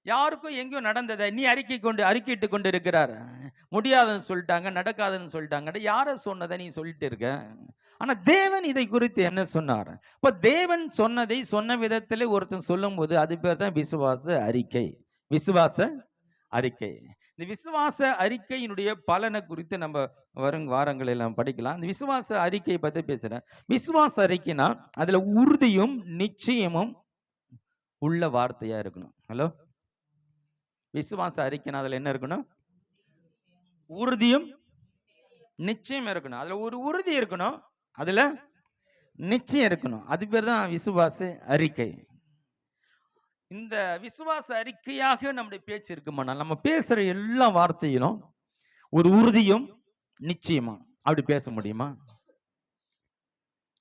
யாருக்கும் எங்கேயோ நடந்ததை நீ அறிக்கையிட்டு கொண்டு இருக்கிறார். முடியாதுன்னு சொல்லிட்டாங்க, நடக்காதுன்னு சொல்லிட்டாங்க. யார சொன்னதை நீ சொல்லிட்டு இருக்க. ஆனா தேவன் இதை குறித்து என்ன சொன்னார்? இப்ப தேவன் சொன்னதை சொன்ன விதத்திலே ஒருத்தன் சொல்லும் போது அது பேர் தான் விசுவாச அறிக்கை. விசுவாச அறிக்கை. இந்த விசுவாச அறிக்கையினுடைய பலனை குறித்து நம்ம வரும் வாரங்களில் நம்ம படிக்கலாம். இந்த விசுவாச அறிக்கையை பத்தி பேசுறேன். விசுவாச அறிக்கைனா அதுல உறுதியும் நிச்சயமும் உள்ள வார்த்தையா இருக்கணும். ஹலோ, விசுவாச அறிக்கைனா அதுல என்ன இருக்கணும்? உறுதியும் நிச்சயம் இருக்கணும். அதுல ஒரு உறுதி இருக்கணும், அதுல நிச்சயம் இருக்கணும். அது பேர் தான் விசுவாச அறிக்கை. இந்த விசுவாச அறிக்கையாக நம்முடைய பேச்சு இருக்குமானால் நம்ம பேசுற எல்லா வார்த்தையிலும் ஒரு உறுதியும் நிச்சயமா அப்படி பேச முடியுமா?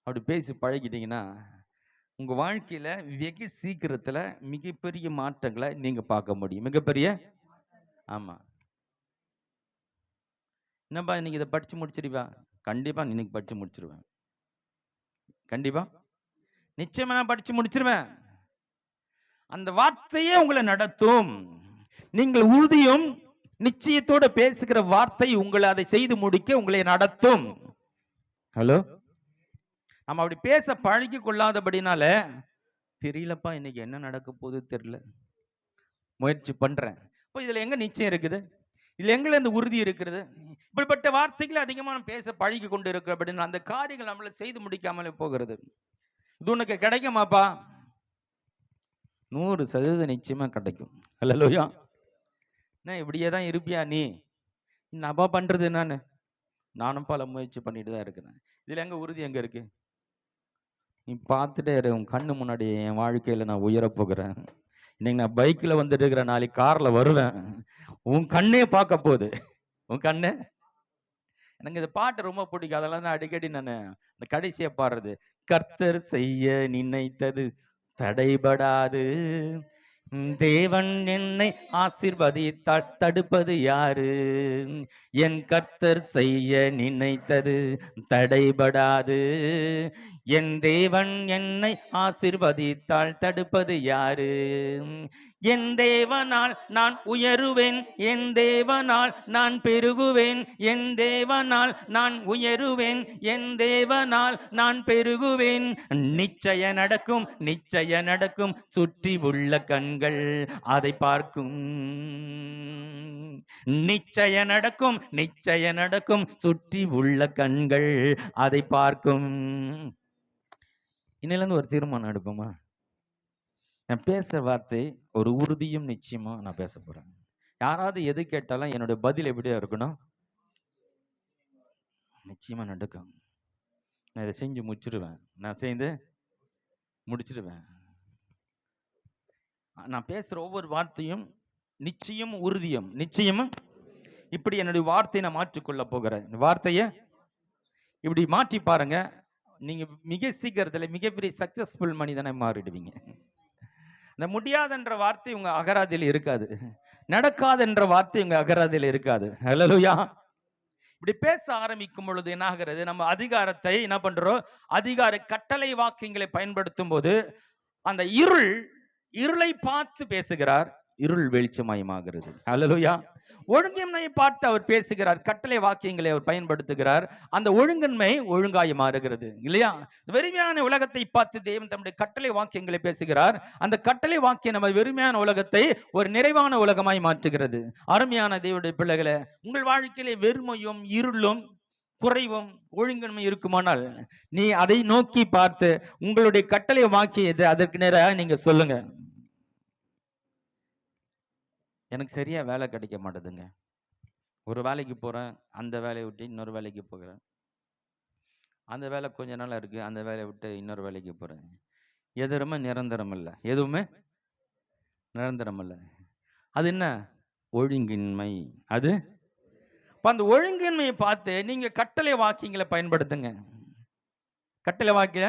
அப்படி பேசி பழகிட்டீங்கன்னா உங்க வாழ்க்கையில வெகு சீக்கிரத்துல மிகப்பெரிய மாற்றங்களை நீங்க பார்க்க முடியும். மிகப்பெரிய, ஆமா. என்னப்பா இன்னைக்கு இதை படிச்சு முடிச்சிருவா? கண்டிப்பா இன்னைக்கு படிச்சு முடிச்சிருவேன். கண்டிப்பா நிச்சயமா நான் படிச்சு முடிச்சிருவேன். அந்த வார்த்தையே உங்களை நடத்தும். நீங்கள் உறுதியும் நிச்சயத்தோட பேசுகிற வார்த்தை உங்களை அதை செய்து முடிக்க உங்களை நடத்தும். ஹலோ, நம்ம அப்படி பேச பழகி கொள்ளாதபடினால தெரியலப்பா இன்னைக்கு என்ன நடக்க போகுது தெரியல, முயற்சி பண்றேன். இப்போ இதுல எங்க நிச்சயம் இருக்குது? இதுல எங்களை இந்த உறுதி இருக்கிறது? இப்படிப்பட்ட வார்த்தைகளை அதிகமாக பேச பழகி கொண்டு இருக்கிற அப்படின்னா அந்த காரியங்கள் நம்மள செய்து முடிக்காமலே போகிறது. இது உனக்கு கிடைக்குமாப்பா? 100% நிச்சயமா கிடைக்கும். அல்லேலூயா. என்ன இப்படியே தான் இருப்பியா நீ? என்னப்பா பண்றது? நானும் பல முயற்சி பண்ணிட்டு தான் இருக்கிறேன். இதுல எங்க உறுதி எங்க இருக்கு? நீ பார்த்துட்டே இரு, உன் கண்ணு முன்னாடி என் வாழ்க்கையில நான் உயர போகிறேன். இன்னைக்கு நான் பைக்ல வந்துட்டு இருக்கிறேன், நாளைக்கு கார்ல வருவேன். உன் கண்ணே பார்க்க போகுது. உன் கண்ணு. எனக்கு இந்த பாட்டு ரொம்ப பிடிக்கும். அதெல்லாம் தான் அடிக்கடி நான் இந்த கடைசியை பாடுறது. கர்த்தர் செய்ய நினைத்தது தடைபடாது, தேவன் என்னை ஆசீர்வதித்தால் தடுப்பது யாரு? என் கர்த்தர் செய்ய நினைத்தது தடைபடாது, என் தேவன் என்னை ஆசீர்வதித்தால் தடுப்பது யாரு? என் தேவனால் நான் உயருவேன், என் தேவனால் நான் பெருகுவேன், என் தேவனால் நான் உயருவேன், என் தேவனால் நான் பெருகுவேன். நிச்சய நடக்கும், நிச்சய நடக்கும், சுற்றி உள்ள கண்கள் அதை பார்க்கும். நிச்சய நடக்கும், நிச்சய நடக்கும், சுற்றி உள்ள கண்கள் அதை பார்க்கும். இன்னிலிருந்து ஒரு தீர்மானம் எடுப்போமா? நான் பேசுற வார்த்தை ஒரு உறுதியும் நிச்சயமா நான் பேச போறேன். யாராவது எது கேட்டாலும் என்னுடைய பதில் எப்படியா இருக்கணும்? நிச்சயமா நடக்கும். நான் இதை செஞ்சு முடிச்சிடுவேன். நான் செய்து முடிச்சிடுவேன். நான் பேசுற ஒவ்வொரு வார்த்தையும் நிச்சயம் உறுதியும் நிச்சயமும். இப்படி என்னுடைய வார்த்தையை நான் மாற்றிக்கொள்ள போகிறேன். வார்த்தையை இப்படி மாற்றி பாருங்க, நீங்க மிக சீக்கிரத்துல மிகப்பெரிய சக்சஸ்ஃபுல் மனிதனை மாறிடுவீங்க. இந்த முடியாதுன்ற வார்த்தை உங்க அகராதியில் இருக்காது, நடக்காதுன்ற வார்த்தை உங்க அகராதியில் இருக்காது. ஹல்லேலூயா. இப்படி பேச ஆரம்பிக்கும் பொழுது என்ன ஆகிறது, நம்ம அதிகாரத்தை என்ன பண்றோம், அதிகார கட்டளை வாக்கியங்களை பயன்படுத்தும் போது அந்த இருளை பார்த்து பேசுகிறார், இருள் வெளிச்சமயமாகிறது. அல்லேலூயா. ஒழுங்கின்மையை பார்த்து அவர் பேசுகிறார், கட்டளை வாக்கியங்களை அவர் பயன்படுத்துகிறார், அந்த ஒழுங்கின்மை ஒழுங்காய் மாறுகிறது இல்லையா. வெறுமையான உலகத்தை பார்த்து தேவன் தம்முடைய கட்டளை வாக்கியங்களை பேசுகிறார், அந்த கட்டளை வாக்கியம் நம்ம வெறுமையான உலகத்தை ஒரு நிறைவான உலகமாய் மாற்றுகிறது. அருமையான தேவனுடைய பிள்ளைகளை, உங்கள் வாழ்க்கையிலே வெறுமையும் இருளும் குறைவும் ஒழுங்கின்மை இருக்குமானால் நீ அதை நோக்கி பார்த்து உங்களுடைய கட்டளை வாக்கியது அதற்கு நேராக நீங்க சொல்லுங்க. எனக்கு சரியா வேலை கிடைக்க மாட்டேதுங்க, ஒரு வேலைக்கு போறேன், அந்த வேலையை விட்டு இன்னொரு வேலைக்கு போகிறேன், அந்த வேலை கொஞ்ச நாள் இருக்கு, அந்த வேலையை விட்டு இன்னொரு வேலைக்கு போறேன். எதுவுமே நிரந்தரம் இல்லை, எதுவுமே நிரந்தரம் இல்லை. அது என்ன? ஒழுங்கின்மை. அது அந்த ஒழுங்கின்மையை பார்த்து நீங்க கட்டளை வாக்கியங்களை பயன்படுத்துங்க. கட்டளை வாக்கிய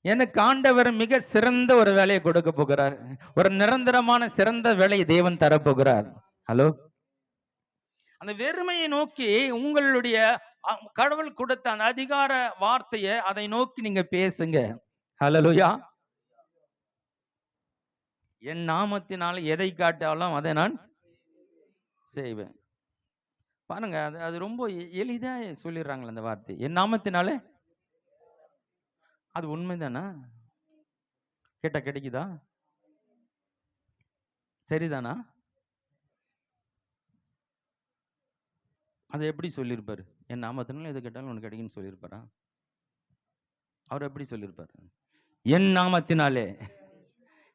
எனக்கு ஆண்டவர் மிக சிறந்த ஒரு வேலையை கொடுக்க போகிறார், ஒரு நிரந்தரமான சிறந்த வேலையை தேவன் தரப்போகிறார். ஹலோ, அந்த வெறுமையை நோக்கி உங்களுடைய கடவுள் கொடுத்த அந்த அதிகார வார்த்தையை அதை நோக்கி நீங்க பேசுங்க. ஹல்லேலூயா. என் நாமத்தினால எதை காட்டாலும் அதை நான் செய்வேன். பாருங்க, அது ரொம்ப எளிதா சொல்லிடுறாங்களே அந்த வார்த்தை, என் நாமத்தினாலே. அது உண்மைதானா? கேட்டா கிடைக்குதா? சரிதானா? அதை எப்படி சொல்லியிருப்பாரு? என் நாமத்தினால எது கேட்டாலும் உனக்கு கிடைக்குன்னு சொல்லியிருப்பாரா? அவர் எப்படி சொல்லியிருப்பாரு? என் நாமத்தினாலே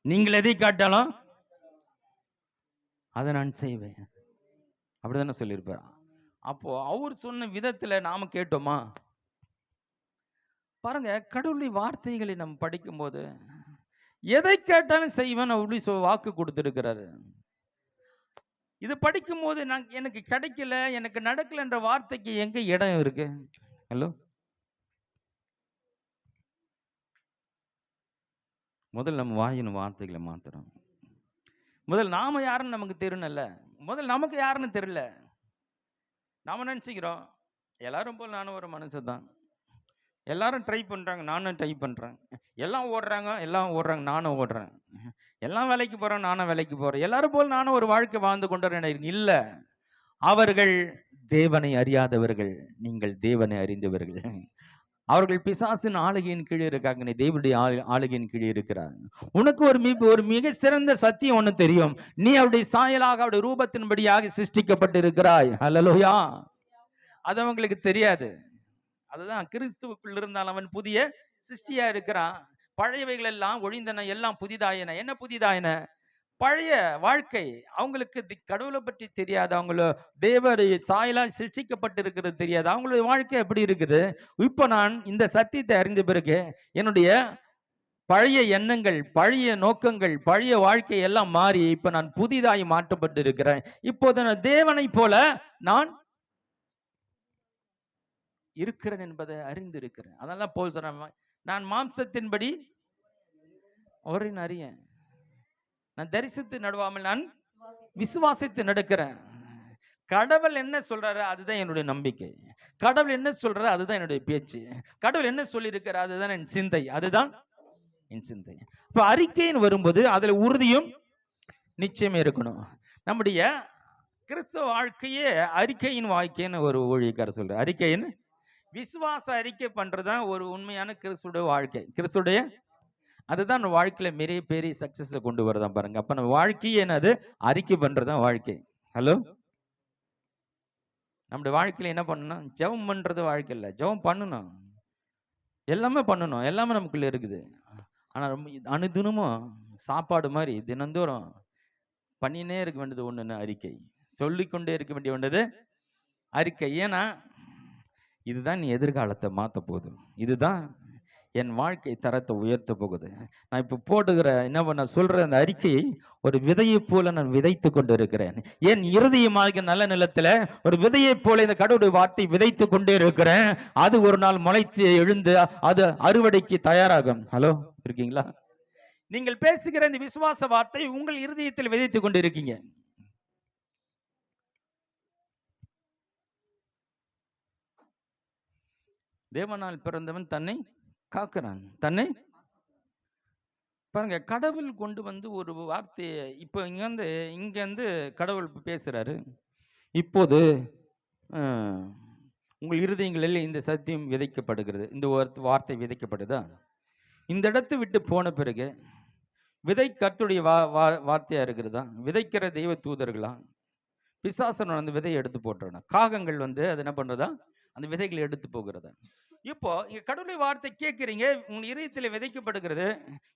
நீங்கள் எதை காட்டாலும் அதை நான் செய்வேன், அப்படிதானே சொல்லியிருப்பார். அப்போ அவர் சொன்ன விதத்துல நாம கேட்டோமா? பாருங்க, கடவுளுடைய வார்த்தைகளை நம்ம படிக்கும் போது எதை கேட்டாலும் செய்வேன் அப்படி வாக்கு கொடுத்திருக்கிறாரு. இது படிக்கும் போது எனக்கு கிடைக்கல, எனக்கு நடக்கல என்ற வார்த்தைக்கு எங்க இடம் இருக்கு? ஹலோ, முதல் நம்ம வாயின் வார்த்தைகளை மாத்துறோம். முதல் நாம யாருன்னு நமக்கு தெரியணும்ல, முதல் நமக்கு யாருன்னு தெரியல. நாம நினைச்சுக்கிறோம் எல்லாரும் போல் நானும் ஒரு மனுஷன் தான், எல்லாரும் ட்ரை பண்றாங்க நானும் ட்ரை பண்றேன், எல்லாம் ஓடுறாங்க நானும் ஓடுறேன், எல்லாம் வேலைக்கு போறேன் நானும் வேலைக்கு போறேன், எல்லாரும் போல் நானும் ஒரு வாழ்க்கை வாழ்ந்து கொண்டு இல்ல. அவர்கள் தேவனை அறியாதவர்கள், நீங்கள் தேவனை அறிந்தவர்கள். அவர்கள் பிசாசின் ஆளுகையின் கீழே இருக்காங்க, நீ தேவனுடைய ஆளுகையின் கீழே இருக்கிறார். உனக்கு ஒரு மிக சிறந்த சத்தியம் ஒண்ணு தெரியும், நீ அவருடைய சாயலாக அவருடைய ரூபத்தின்படியாக சிருஷ்டிக்கப்பட்டு இருக்கிறாய். ஹல்லேலூயா. அது அவங்களுக்கு தெரியாது. அதுதான் கிறிஸ்துவுக்குள் இருந்தால் அவன் புதிய சிருஷ்டியா இருக்கிறான், பழையவைகள் எல்லாம் ஒழிந்தன, எல்லாம் புதிதாயின. என்ன புதிதாயின? பழைய வாழ்க்கை. அவங்களுக்கு கடவுளை பற்றி தெரியாது, அவங்கள தேவருடைய சாயலால் சிருஷ்டிக்கப்பட்டிருக்கிறது தெரியாது, அவங்களுடைய வாழ்க்கை எப்படி இருக்குது. இப்போ நான் இந்த சத்தியத்தை அறிந்த பிறகு என்னுடைய பழைய எண்ணங்கள், பழைய நோக்கங்கள், பழைய வாழ்க்கை எல்லாம் மாறி இப்ப நான் புதிதாய் மாற்றப்பட்டு இருக்கிறேன். இப்போது நான் தேவனை போல நான் இருக்கிறேன் என்பதை அறிந்திருக்கிறேன். அதெல்லாம் போல் சொன்ன, நான் மாம்சத்தின்படி ஒரு அறியேன், நான் தரிசித்து நடுவாமல் நான் விசுவாசித்து நடக்கிறேன். கடவுள் என்ன சொல்றாரு அதுதான் என்னுடைய நம்பிக்கை, கடவுள் என்ன சொல்றாரு அதுதான் என்னுடைய பேச்சு, கடவுள் என்ன சொல்லி இருக்கிறார் அதுதான் என் சிந்தை, அதுதான் என் சிந்தை. இப்ப அறிக்கைன்னு வரும்போது அதுல உறுதியும் நிச்சயமே இருக்கணும். நம்முடைய கிறிஸ்துவ வாழ்க்கையே அறிக்கையின் வாழ்க்கைன்னு ஒரு ஊழியக்காரர் சொல்றாரு. அறிக்கையின் விசுவாச அறிக்கை பண்றதுதான் ஒரு உண்மையான கிறிஸ்துடைய வாழ்க்கை. கிறிஸ்துடைய அதுதான் நம்ம வாழ்க்கையில பெரிய பெரிய சக்சஸ் கொண்டு வரதான் பாருங்க. அப்ப நம்ம வாழ்க்கையே என்னது? அறிக்கை பண்றதுதான் வாழ்க்கை. ஹலோ, நம்முடைய வாழ்க்கையில என்ன பண்ணணும்? ஜெபம் பண்றது வாழ்க்கை இல்லை, ஜெபம் பண்ணணும், எல்லாமே பண்ணணும், எல்லாமே நமக்குள்ள இருக்குது. ஆனா ரொம்ப அனுதினமும் சாப்பாடு மாதிரி தினந்தோறும் பண்ணினே இருக்க வேண்டியது ஒண்ணுன்னு அறிக்கை, சொல்லிக்கொண்டே இருக்க வேண்டிய வேண்டியது அறிக்கை. ஏன்னா இதுதான் நீ எதிர்காலத்தை மாற்ற போகுது, இதுதான் என் வாழ்க்கை தரத்தை உயர்த்த போகுது. நான் இப்ப போடுகிற என்ன பண்ண சொல்ற அந்த அறிக்கையை ஒரு விதையை போல நான் விதைத்து கொண்டு இருக்கிறேன். என் இருதயமாக நல்ல நிலத்துல ஒரு விதையை போல இந்த கடவுளுடைய வார்த்தை விதைத்து கொண்டே இருக்கிறேன். அது ஒரு நாள் முளைத்து எழுந்து அது அறுவடைக்கு தயாராகும். ஹலோ, இருக்கீங்களா? நீங்கள் பேசுகிற இந்த விசுவாச வார்த்தை உங்கள் இருதயத்தில் விதைத்து கொண்டு இருக்கீங்க. தேவனால் பிறந்தவன் தன்னை காக்கிறான். தன்னை பாருங்க, கடவுள் கொண்டு வந்து ஒரு வார்த்தையை இப்போ இங்க கடவுள் பேசுறாரு. இப்போது உங்கள் இருதயங்களில் இந்த சத்தியம் விதைக்கப்படுகிறது, இந்த வார்த்தை விதைக்கப்படுதா? இந்த இடத்தை விட்டு போன பிறகு விதை கர்த்தருடைய வார்த்தையா இருக்கிறதா? விதைக்கிற தெய்வ தூதர்களா? பிசாசன் அந்த விதையை எடுத்து போட்டுறான். காகங்கள் அது என்ன பண்றதா? அந்த விதைகளை எடுத்து போகிறதா? இப்போ இங்க கடவுளுடைய வார்த்தை கேட்குறீங்க, உங்க இதயத்தில் விதைக்கப்படுகிறது.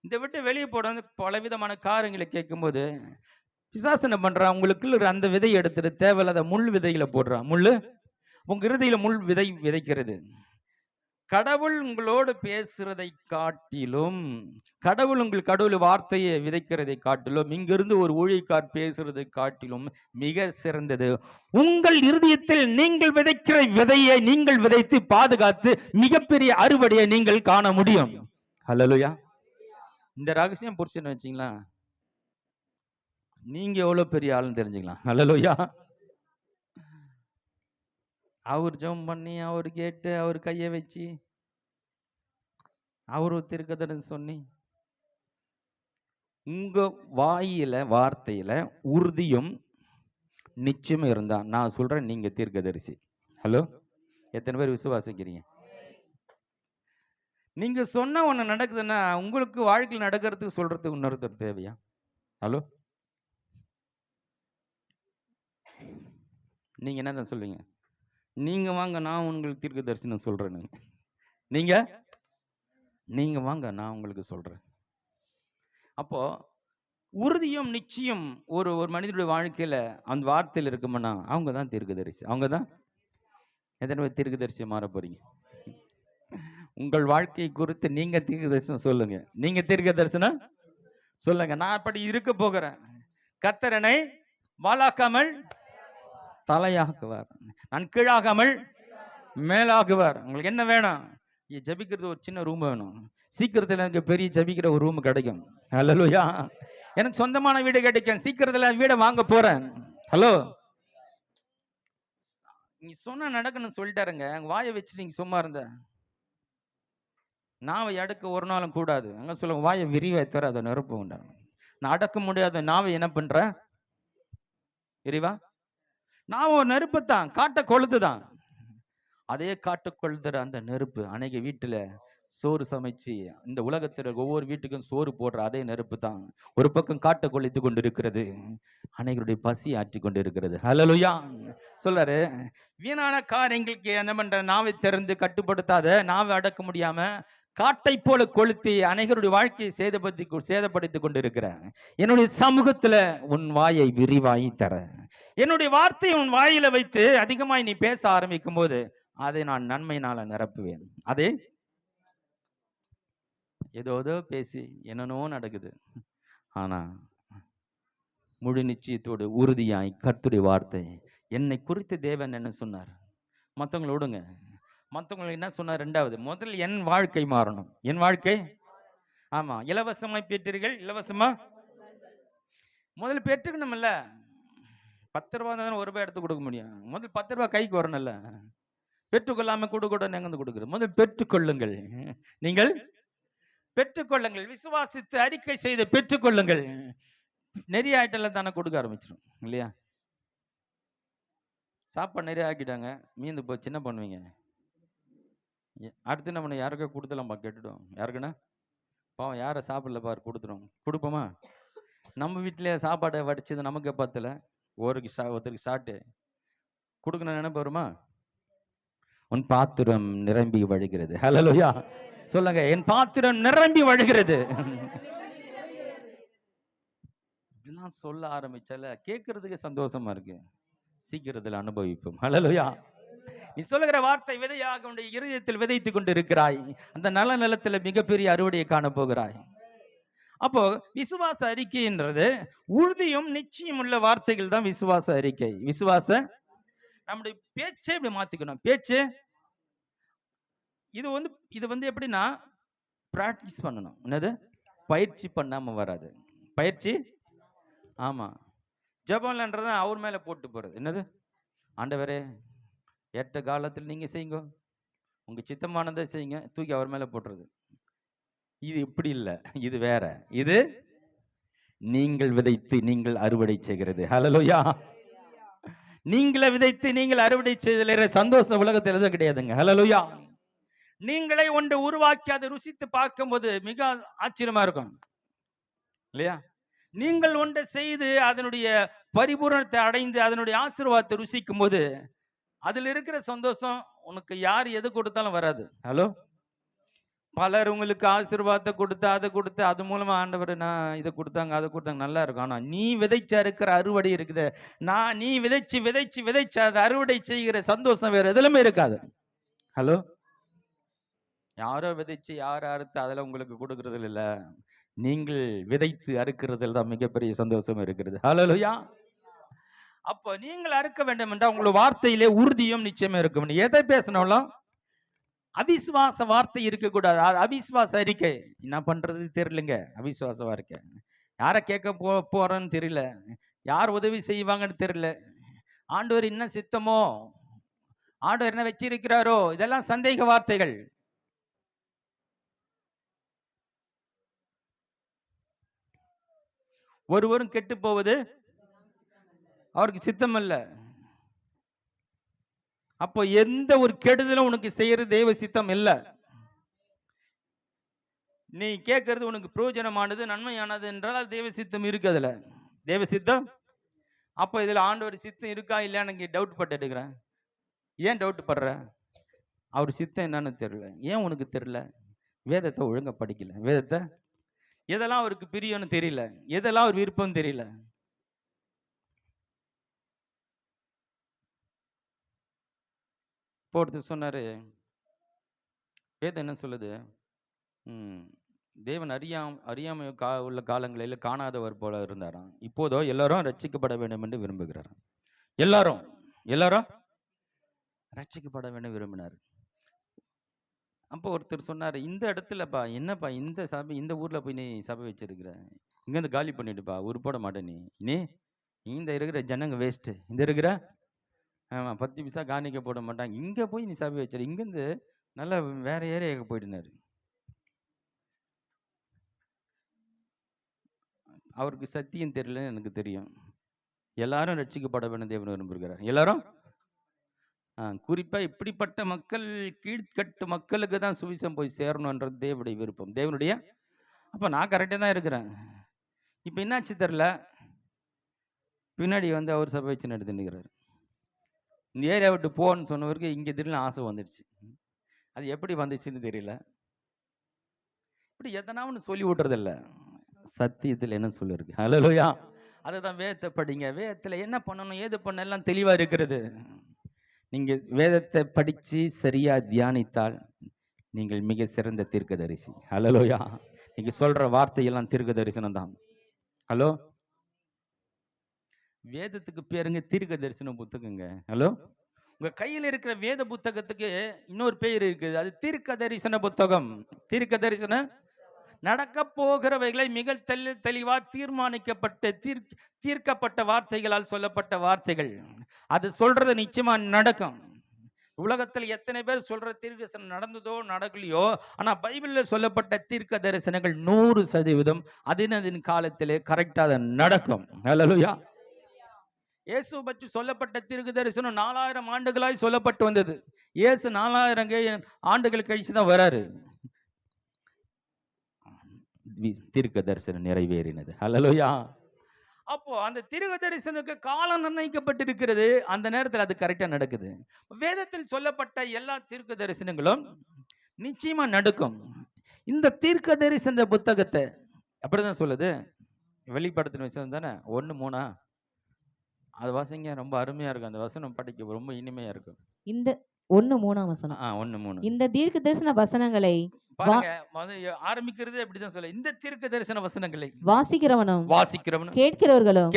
இந்த விட்டு வெளியே போட பலவிதமான காரியங்களை கேட்கும்போது பிசாசு என்ன பண்றான்? உங்களுக்குள்ள அந்த விதையை எடுத்துட்டு தேவையில்லாத முள் விதைகளை போடுறான். முள்ளு உங்க இறுதியில முள் விதை விதைக்கிறது. கடவுள் உங்களோடு பேசுறதை காட்டிலும், கடவுள் வார்த்தையை விதைக்கிறதை காட்டிலும், இங்கிருந்து ஒரு ஊழியக்கார் பேசுறதை காட்டிலும் மிக சிறந்தது உங்கள் இருதயத்தில் நீங்கள் விதைக்கிற விதையை நீங்கள் விதைத்து பாதுகாத்து மிகப்பெரிய அறுவடையை நீங்கள் காண முடியும். ஹல்லேலூயா. இந்த ரகசியம் புரிச்சுன்னு வச்சீங்களா, நீங்க எவ்வளவு பெரிய ஆளுன்னு தெரிஞ்சுக்கலாம். ஹல்லேலூயா. அவர் ஜெபம் பண்ணி, அவர் கேட்டு, அவர் கையை வச்சு, அவர் தீர்க்கதரிசனம் சொல்லி, உங்க வாயில வார்த்தையில உறுதியும் நிச்சயமும் இருந்தா நான் சொல்றேன், நீங்க தீர்க்கதரிசி. ஹலோ, எத்தனை பேர் விசுவாசிக்கிறீங்க? நீங்க சொன்ன ஒண்ணு நடக்குதுன்னா உங்களுக்கு வாழ்க்கையில் நடக்கிறதுக்கு சொல்றதுக்கு இன்னொருத்தர் தேவையா? ஹலோ, நீங்க என்ன சொல்லுவீங்க? நீங்க வாங்க, நான் உங்களுக்கு தீர்க்க தரிசனம் சொல்றேன். நீங்க வாங்க, நான் உங்களுக்கு சொல்றேன். அப்போ உறுதியும் நிச்சயம் ஒரு மனிதனுடைய வாழ்க்கையில அந்த வார்த்தையில் இருக்குமானா அவங்க தான் தீர்க்கதரிசி. அவங்க தான் எத்தனை தீர்க்கதரிசியை மாற போறீங்க? உங்கள் வாழ்க்கை குறித்து நீங்க தீர்க்க தரிசனம் சொல்லுங்க. நீங்க தீர்க்க தரிசனம் சொல்லுங்க. நான் அப்படி இருக்க போகிறேன். கர்த்தரனை வாளாக்காமல் தலையாக்குவார், நான் கீழாகாமல் மேலாகுவார். உங்களுக்கு என்ன வேணும்? ஜபிக்கிறது ஒரு சின்ன ரூம் வேணும். சீக்கிரத்தில் எனக்கு பெரிய ஜபிக்கிற ஒரு ரூம் கிடைக்கும். ஹல்லேலூயா. எனக்கு சொந்தமான வீடு கிடைக்கும். சீக்கிரத்தில் வீடை வாங்க போறேன். ஹலோ, நீ சொன்ன நடக்கணும்னு சொல்லிட்டாருங்க. வாயை வச்சு நீங்க சும்மா இருந்த நாவை அடக்க ஒரு நாளும் கூடாது. அங்க சொல்லுங்க, வாயை விரிவை தர அதை நிரப்ப உண்டாங்க. நான் அடக்க முடியாத நாவை என்ன பண்ற? விரிவா நான் ஒரு நெருப்புத்தான், காட்ட கொளுத்துதான். அதே காட்டு கொளுத்துற அந்த நெருப்பு அநேக வீட்டுல சோறு சமைச்சு இந்த உலகத்தில் ஒவ்வொரு வீட்டுக்கும் சோறு போடுற அதே நெருப்பு தான் ஒரு பக்கம் காட்ட கொளித்து கொண்டு இருக்கிறது, அநேகருடைய பசி ஆற்றி கொண்டு இருக்கிறது. ஹல்லேலூயா. சொல்றாரு, வீணான காரியங்களுக்கு என்ன பண்ற? நாவை திறந்து கட்டுப்படுத்தாத, நாவை அடக்க முடியாம காட்டை போல கொளுத்தி அநேகருடைய வாழ்க்கையை சேதப்படுத்தி கொண்டு இருக்கிற என்னுடைய சமூகத்துல உன் வாயை விரிவாய் தர, என்னுடைய வார்த்தையை உன் வாயில வைத்து அதிகமாய் நீ பேச ஆரம்பிக்கும் போது அதை நான் நன்மையினால நிரப்புவேன். அதே ஏதோ பேசி என்னன்னோ நடக்குது. ஆனா முழு நிச்சயத்தோடு உறுதியாய் கர்த்தருடைய வார்த்தை என்னை குறித்து தேவன் என்ன சொன்னார்? மற்றவங்களை விடுங்க, மற்றவங்களை என்ன சொன்னார்? ரெண்டாவது, முதல் என் வாழ்க்கை மாறணும். என் வாழ்க்கை, ஆமா, இலவசமாய் பெற்றீர்கள், இலவசமா முதல்ல பெற்றுக்கணும்ல. 10 ரூபா தான் 1 ரூபாய் எடுத்து கொடுக்க முடியும். முதல் 10 ரூபாய் கைக்கு வரணும்ல. பெற்றுக்கொள்ளாம கூட எங்க கொடுக்குறது? முதல் பெற்றுக்கொள்ளுங்கள். நீங்கள் பெற்றுக்கொள்ளுங்கள், விசுவாசித்து அறிக்கை செய்து பெற்றுக்கொள்ளுங்கள். நிறைய ஐட்டம்ல தானே கொடுக்க ஆரம்பிச்சிடும் இல்லையா? சாப்பாடு நிறைய ஆக்கிட்டாங்க, மீந்து போச்சு, என்ன பண்ணுவீங்க? அடுத்து நம்ம யாருக்கா கொடுத்தலாம்பா, கெட்டுடும். யாருக்குன்னா பாவம், யாரை சாப்பிடல பாரு, கொடுத்துரும். கொடுப்போமா? நம்ம வீட்டிலே சாப்பாடை வடிச்சது நமக்கு பத்தல, ஒருத்தருக்கு ஷார்ட்டு கொடுக்கணும் நினைப்பு வருமா? உன் பாத்திரம் நிரம்பி வழிகிறது. ஹல்லேலூயா. சொல்லுங்க, என் பாத்திரம் நிரம்பி வழிகிறது. இப்படிலாம் சொல்ல ஆரம்பிச்சால கேட்கறதுக்கு சந்தோஷமா இருக்கு. சீக்கிரத்தில் அனுபவிப்போம். ஹல்லேலூயா. நீ சொல்லுகிற வார்த்தை விதையாக உன்னுடைய இருதயத்தில் விதைத்து கொண்டு இருக்கிறாய். அந்த நல்ல நிலத்தில் மிகப்பெரிய அறுவடையை காண போகிறாய். அப்போ விசுவாச அறிக்கைன்றது உறுதியும் நிச்சயம் உள்ள வார்த்தைகள் தான் விசுவாச அறிக்கை. நம்முடைய பேச்சை இப்படி மாத்திக்கணும். பேச்சு இது எப்படின்னா பிராக்டிஸ் பண்ணணும். என்னது? பயிற்சி பண்ணாம வராது. பயிற்சி, ஆமா. ஜெபம்ன்றத அவர் மேல போட்டு போறது. என்னது? ஆண்டவரே, ஏற்ற காலத்தில் நீங்க செய்யுங்க, உங்க சித்தமானதை செய்யுங்க, தூக்கி அவர் மேல போட்டுறது. இது இப்படி இல்லை, இது வேற. இது நீங்கள் விதைத்து நீங்கள் அறுவடை செய்கிறது. ஹல்லேலூயா. நீங்களே விதைத்து நீங்கள் அறுவடை செய்தல சந்தோஷம் உலகத்தில் எதுவும் கிடையாதுங்க. ஹல்லேலூயா. நீங்களே ஒன்று உருவாக்கி அதை ருசித்து பார்க்கும்போது மிக ஆச்சரியமா இருக்கும் இல்லையா? நீங்கள் ஒன்றை செய்து அதனுடைய பரிபூரணத்தை அடைந்து அதனுடைய ஆசீர்வாதத்தை ருசிக்கும் போது அதுல இருக்கிற சந்தோஷம் உனக்கு யார் எது கொடுத்தாலும் வராது. ஹலோ, பலர் உங்களுக்கு ஆசீர்வாதத்தை கொடுத்து அதை கொடுத்து அது மூலமா ஆண்டவர் நான் இதை கொடுத்தாங்க அதை கொடுத்தாங்க நல்லா இருக்கும். ஆனா நீ விதைச்ச இருக்கிற அறுவடை இருக்குது. நீ விதைச்சு விதைச்சு விதைச்சு அதை அறுவடை செய்கிற சந்தோஷம் வேற எதுலுமே இருக்காது. ஹலோ, யாரோ விதைச்சு யாரோ அறுத்து அதில் உங்களுக்கு கொடுக்கறது இல்லை, நீங்கள் விதைத்து அறுக்கிறதுல தான் மிகப்பெரிய சந்தோஷம் இருக்கிறது. ஹல்லேலூயா. அப்போ நீங்கள் அறுக்க வேண்டும் என்றால் உங்களோட வார்த்தையிலே உறுதியும் நிச்சயமா இருக்கும். எதை பேசணும், அவிசுவாச வார்த்தை இருக்கக்கூடாது. அவிசுவாச அறிக்கை என்ன பண்றது தெரியலங்க. அவிசுவாச அறிக்கை யாரை கேட்க போறேன்னு தெரியல, யார் உதவி செய்வாங்கன்னு தெரியல, ஆண்டவர் என்ன சித்தமோ, ஆண்டவர் என்ன வச்சிருக்கிறாரோ, இதெல்லாம் சந்தேக வார்த்தைகள். ஒருவரும் கெட்டு போவது அவருக்கு சித்தம் அல்ல. அப்போ எந்த ஒரு கெடுதலும் உனக்கு செய்யறது தெய்வ சித்தம் இல்ல. நீ கேட்கறது உனக்கு பிரயோஜனமானது நன்மையானது என்றால் அது தெய்வ சித்தம் இருக்கு. அதுல தெய்வ சித்தம். அப்போ இதுல ஆண்டவர் சித்தம் இருக்கா இல்லையான்னு டவுட் பட்டு எடுக்கிறேன். ஏன் டவுட் படுற? அவர் சித்தம் என்னன்னு தெரியல. ஏன் உனக்கு தெரியல? வேதத்தை ஒழுங்கா படிக்கல. வேதத்தை எதெல்லாம் அவருக்கு பிரியம்னு தெரியல, எதெல்லாம் அவர் விருப்பம் தெரியல. போடுத்து சொன்னாரு, வேதம் என்ன சொல்லுது? தேவன் அறியாமை உள்ள காலங்களில் காணாதவர் போல இருந்தாராம். இப்போதோ எல்லாரும் ரட்சிக்கப்பட வேண்டும் என்று விரும்புகிறார். எல்லாரும் ரட்சிக்கப்பட வேண்டும் விரும்பினார். அப்போ ஒருத்தர் சொன்னார், இந்த இடத்துலப்பா என்னப்பா இந்த சபை, இந்த ஊர்ல போய் நீ சபை வச்சிருக்கிற, இங்கேருந்து காலி பண்ணிட்டுப்பா, உருப்பட மாட்டேன் நீ இந்த இருக்கிற ஜனங்க வேஸ்ட்டு, இந்த இருக்கிற 10 பைசா காணிக்க போட மாட்டாங்க, இங்கே போய் நீ சபை வச்சிரு, இங்கேருந்து நல்லா வேற ஏரியாவுக்கு போயிட்டுனாரு. அவருக்கு சத்தியம் தெரியலன்னு எனக்கு தெரியும். எல்லாரும் ரட்சிக்கப்பட வேண்டும் தேவன் விரும்புகிறார். எல்லாரும் குறிப்பா இப்படிப்பட்ட மக்கள், கீழ்கட்டு மக்களுக்கு தான் சுவிசேஷம் போய் சேரணுன்றது தேவனுடைய விருப்பம், தேவனுடைய. அப்ப நான் கரெக்டா தான் இருக்கிறேன். இப்ப என்னாச்சு தெரியல, பின்னாடி வந்து அவர் சபை வச்சு நடத்துனுக்கிறார். இந்த ஏரியா விட்டு போன்னு சொன்னவருக்கு இங்க திடீர்னு ஆசை வந்துடுச்சு. அது எப்படி வந்துச்சுன்னு தெரியல. இப்படி எதனா ஒன்று சொல்லி விட்டுறது இல்லை, சத்தியத்தில் என்ன சொல்லிருக்கு. ஹல்லேலூயா. அதுதான் வேதத்தை படிங்க. வேதத்துல என்ன பண்ணணும் ஏது பண்ண எல்லாம் தெளிவா இருக்கிறது. நீங்க வேதத்தை படிச்சு சரியா தியானித்தால் நீங்கள் மிக சிறந்த தீர்க்கதரிசி. ஹல்லேலூயா. நீங்க சொல்ற வார்த்தையெல்லாம் தீர்க்க தரிசனம் தான். ஹலோ, வேதத்துக்கு பேருங்க தீர்க்க தரிசன புத்தகங்க. ஹலோ, உங்க கையில் இருக்கிற வேத புத்தகத்துக்கு இன்னொரு பேர் இருக்குது, அது தீர்க்க தரிசன புத்தகம். தீர்க்க தரிசன நடக்க போகிறவைகளை மிக தெளிவா தீர்மானிக்கப்பட்ட தீர்க்கப்பட்ட வார்த்தைகளால் சொல்லப்பட்ட வார்த்தைகள். அது சொல்றது நிச்சயமா நடக்கும். உலகத்தில் எத்தனை பேர் சொல்ற தீர்க்க தரிசனம் நடந்ததோ நடக்கலையோ, ஆனா பைபிள்ல சொல்லப்பட்ட தீர்க்க தரிசனங்கள் 100% அதின் காலத்திலே கரெக்டா நடக்கும். ஹல்லேலூயா. இயேசு பற்றி சொல்லப்பட்ட தீர்க்க தரிசனம் 4000 ஆண்டுகளாய் சொல்லப்பட்டு வந்தது. இயேசு 4000 ஆண்டுகள் கழிச்சு தான் வராரு. தீர்க்க தரிசனம் நிறைவேறினது. ஹல்லேலூயா. அப்போ அந்த தீர்க்க தரிசனுக்கு காலம் நிர்ணயிக்கப்பட்டிருக்கிறது. அந்த நேரத்தில் அது கரெக்டா நடக்குது. வேதத்தில் சொல்லப்பட்ட எல்லா தீர்க்க தரிசனங்களும் நிச்சயமா நடக்கும். இந்த தீர்க்க தரிசன புத்தகத்தை அப்படிதான் சொல்லுது. வெளிப்படுத்தின விஷயம் தானே 1:3. அது வாசிங்க, ரொம்ப அருமையா இருக்கும். அந்த வசனம் படிக்க ரொம்ப இனிமையா இருக்கும். இந்த 1:3 வசனம். 1:3. இந்த தீர்க்க தரிசன வசனங்களை ஆரம்பிக்கிறது அப்படிதான் சொல்ல. இந்த தீர்க்க தரிசன வசனங்களை வாசிக்கிறவனும் கேட்கிறவர்களும்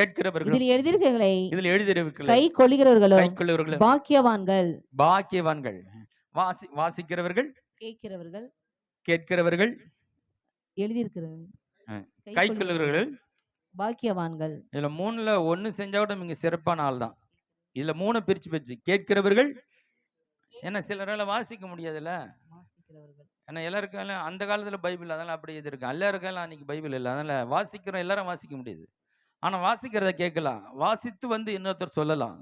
இதில் எழுதியிருக்கிறவர்களை கை கொள்கிறவர்களும் பாக்கியவான்கள். வாசிக்கிறவர்கள், கேட்கிறவர்கள், எழுதியிருக்கிறவர்கள், கை கொள்கிறவர்கள் பாக்கியவான்கள். இதுல 3ல 1 செஞ்சா கூட நீங்க சிறப்பான ஆள் தான். இதுல 3 பிரிச்சு கேட்கிறவர்கள், ஏன்னா சிலரால வாசிக்க முடியாதுல்ல. ஏன்னா எல்லாருக்கும் அந்த காலத்துல பைபிள் அதெல்லாம் அப்படி இது இருக்கு. எல்லாருக்கும் அன்னைக்கு பைபிள் இல்லை, அதனால வாசிக்கிறோம், எல்லாரும் வாசிக்க முடியுது. ஆனா வாசிக்கிறத கேட்கலாம், வாசித்து இன்னொருத்தர் சொல்லலாம்,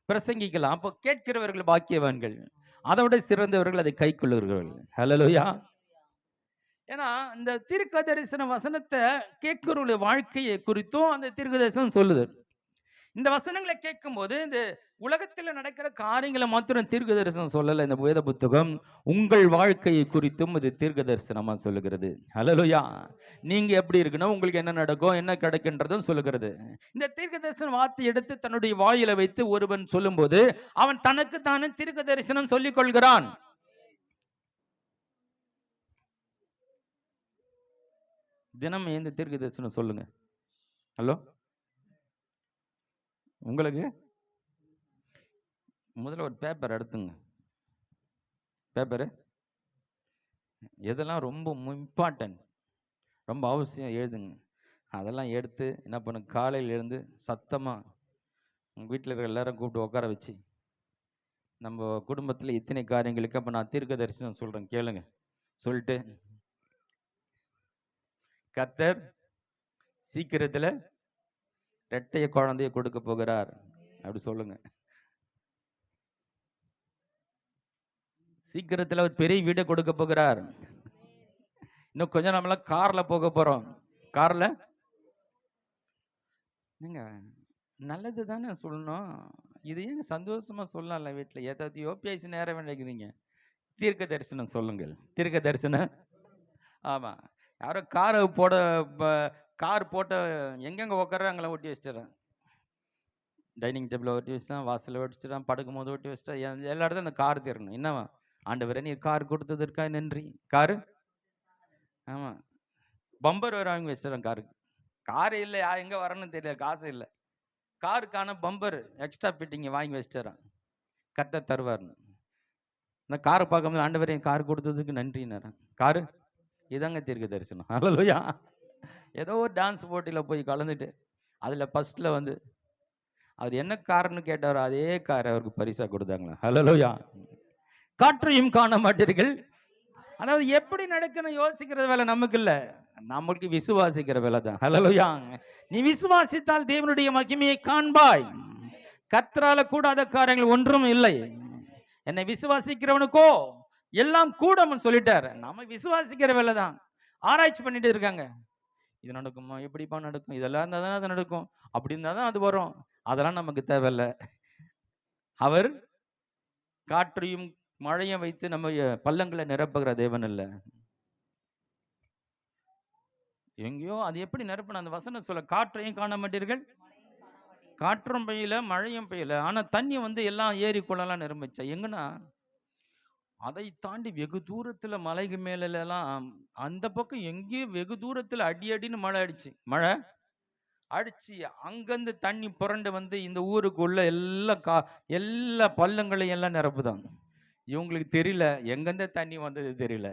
பிரசங்கிக்கலாம். அப்போ கேட்கிறவர்கள் பாக்கியவான்கள், அதை விட சிறந்தவர்கள் அதை கை கொள்ளுகிறவர்கள். ஹல்லேலூயா. ஏன்னா இந்த தீர்க்க தரிசன வசனத்தை கேட்கிறவருடைய வாழ்க்கையை குறித்தும் அந்த தீர்க்க தரிசனம் சொல்லுது. இந்த வசனங்களை கேட்கும் போது இந்த உலகத்தில் நடக்கிற காரியங்களை மாத்திரம் தீர்க்க தரிசனம் சொல்லல. இந்த வேத புத்தகம் உங்கள் வாழ்க்கையை குறித்தும் இது தீர்க்க தரிசனமா சொல்லுகிறது. ஹல்லேலூயா. நீங்க எப்படி இருக்கணும், உங்களுக்கு என்ன நடக்கும், என்ன கிடைக்கின்றதும் சொல்லுகிறது. இந்த தீர்க்க தரிசன வார்த்தை எடுத்து தன்னுடைய வாயில வைத்து ஒருவன் சொல்லும் போது அவன் தனக்கு தானே தீர்க்க தரிசனம் சொல்லிக் கொள்கிறான். தினம் இந்த தீர்க்க தரிசனம் சொல்லுங்க. ஹலோ, உங்களுக்கு முதல்ல ஒரு பேப்பர் எடுத்துங்க. பேப்பரு எதெல்லாம் ரொம்ப இம்பார்ட்டன்ட், ரொம்ப அவசியம் எழுதுங்க. அதெல்லாம் எடுத்து என்ன பண்ணுங்க, காலையில் எழுந்து சத்தமாக உங்கள் வீட்டில் இருக்கிற எல்லாரும் கூப்பிட்டு உட்கார வச்சு, நம்ம குடும்பத்தில் இத்தனை காரியங்களுக்கு அப்போ நான் தீர்க்க தரிசனம் சொல்கிறேன் கேளுங்க சொல்லிட்டு, கர்த்தர் சீக்கிரத்தில் இரட்டைய குழந்தைய கொடுக்க போகிறார் அப்படி சொல்லுங்க. சீக்கிரத்தில் ஒரு பெரிய வீடை கொடுக்க போகிறார். இன்னும் கொஞ்சம் நம்மளாம் கார்ல போக போறோம். கார்ல நீங்க நல்லது தானே சொல்லணும். இது ஏங்க சந்தோஷமா சொல்லலாம்ல வீட்டில். ஏதாவது பேசி நேரம் நினைக்கிறீங்க. தீர்க்க தரிசனம் சொல்லுங்கள். தீர்க்க தரிசனம். ஆமா, யாரோ கார் போட்ட எங்கெங்க உட்கார ஒட்டி வச்சிடறேன். டைனிங் டேபிள் ஒட்டி வச்சுட்டான், வாசலில் ஒட்டிச்சிட்டான், படுக்கும் போது ஒட்டி வச்சுட்டா, எல்லா இடத்துல அந்த கார் தரணும். என்னவா, ஆண்டவரே நீர் கார் கொடுத்ததற்காக நன்றி. காரு, ஆமா, பம்பர் வேற வாங்கி வச்சிடறேன் காருக்கு. காரு இல்லை, எங்க வரணும்னு தெரியல, காசு இல்லை, காருக்கான பம்பர் எக்ஸ்ட்ரா ஃபிட்டிங்க வாங்கி வச்சிடறான். கர்த்தர் தருவார்னு இந்த காரை பார்க்கும்போது ஆண்டவரே கார் கொடுத்ததுக்கு நன்றினாரன். காரு இதாங்க தீர்க்க தரிசனம். ஹல்லேலூயா. ஏதோ ஒரு டான்ஸ் போட்டியில் போய் கலந்துட்டு அதில் ஃபர்ஸ்ட்ல அவர் என்ன காருன்னு கேட்டாரோ அதே காரை அவருக்கு பரிசா கொடுத்தாங்களா. ஹல்லேலூயா. காற்றையும் காண மாட்டீர்கள். அதாவது எப்படி நடக்கணும் யோசிக்கிற வேலை நமக்கு இல்லை, நமக்கு விசுவாசிக்கிற வேலை தான். ஹல்லேலூயா. நீ விசுவாசித்தால் தேவனுடைய மகிமையை காண்பாய். கர்த்தரால கூடாத காரியங்கள் ஒன்றும் இல்லை. என்னை விசுவாசிக்கிறவனுக்கோ எல்லாம் கூடம்னு சொல்லிட்டாரு. நம்ம விசுவாசிக்கிற வேலை தான். ஆராய்ச்சி பண்ணிட்டு இருக்காங்க, இது நடக்குமா, எப்படிப்பா நடக்கும், இதெல்லாம் இருந்தால் தானே அது நடக்கும், அப்படி இருந்தால் தான் அது வரும். அதெல்லாம் நமக்கு தேவையில்லை. அவர் காற்றையும் மழையும் வைத்து நம்ம பள்ளங்களை நிரப்புகிற தேவன் இல்லை. எங்கேயோ அது எப்படி நிரப்பணும் அந்த வசனம் சொல்ல, காற்றையும் காண மாட்டீர்கள், காற்றும் பெய்யல மழையும் பெய்யல, ஆனா தண்ணி எல்லாம் ஏரி குளம்லாம் நிரம்பிச்சா எங்கன்னா, அதை தாண்டி வெகு தூரத்துல மலைக்கு மேல எல்லாம் அந்த பக்கம் எங்கேயோ வெகு தூரத்துல அடின்னு மழை அடிச்சு அங்கிருந்து தண்ணி புரண்டு இந்த ஊருக்குள்ள எல்லா பள்ளங்களையும் எல்லாம் நிரப்புதான். இவங்களுக்கு தெரியல எங்கிருந்து தண்ணி வந்தது தெரியல.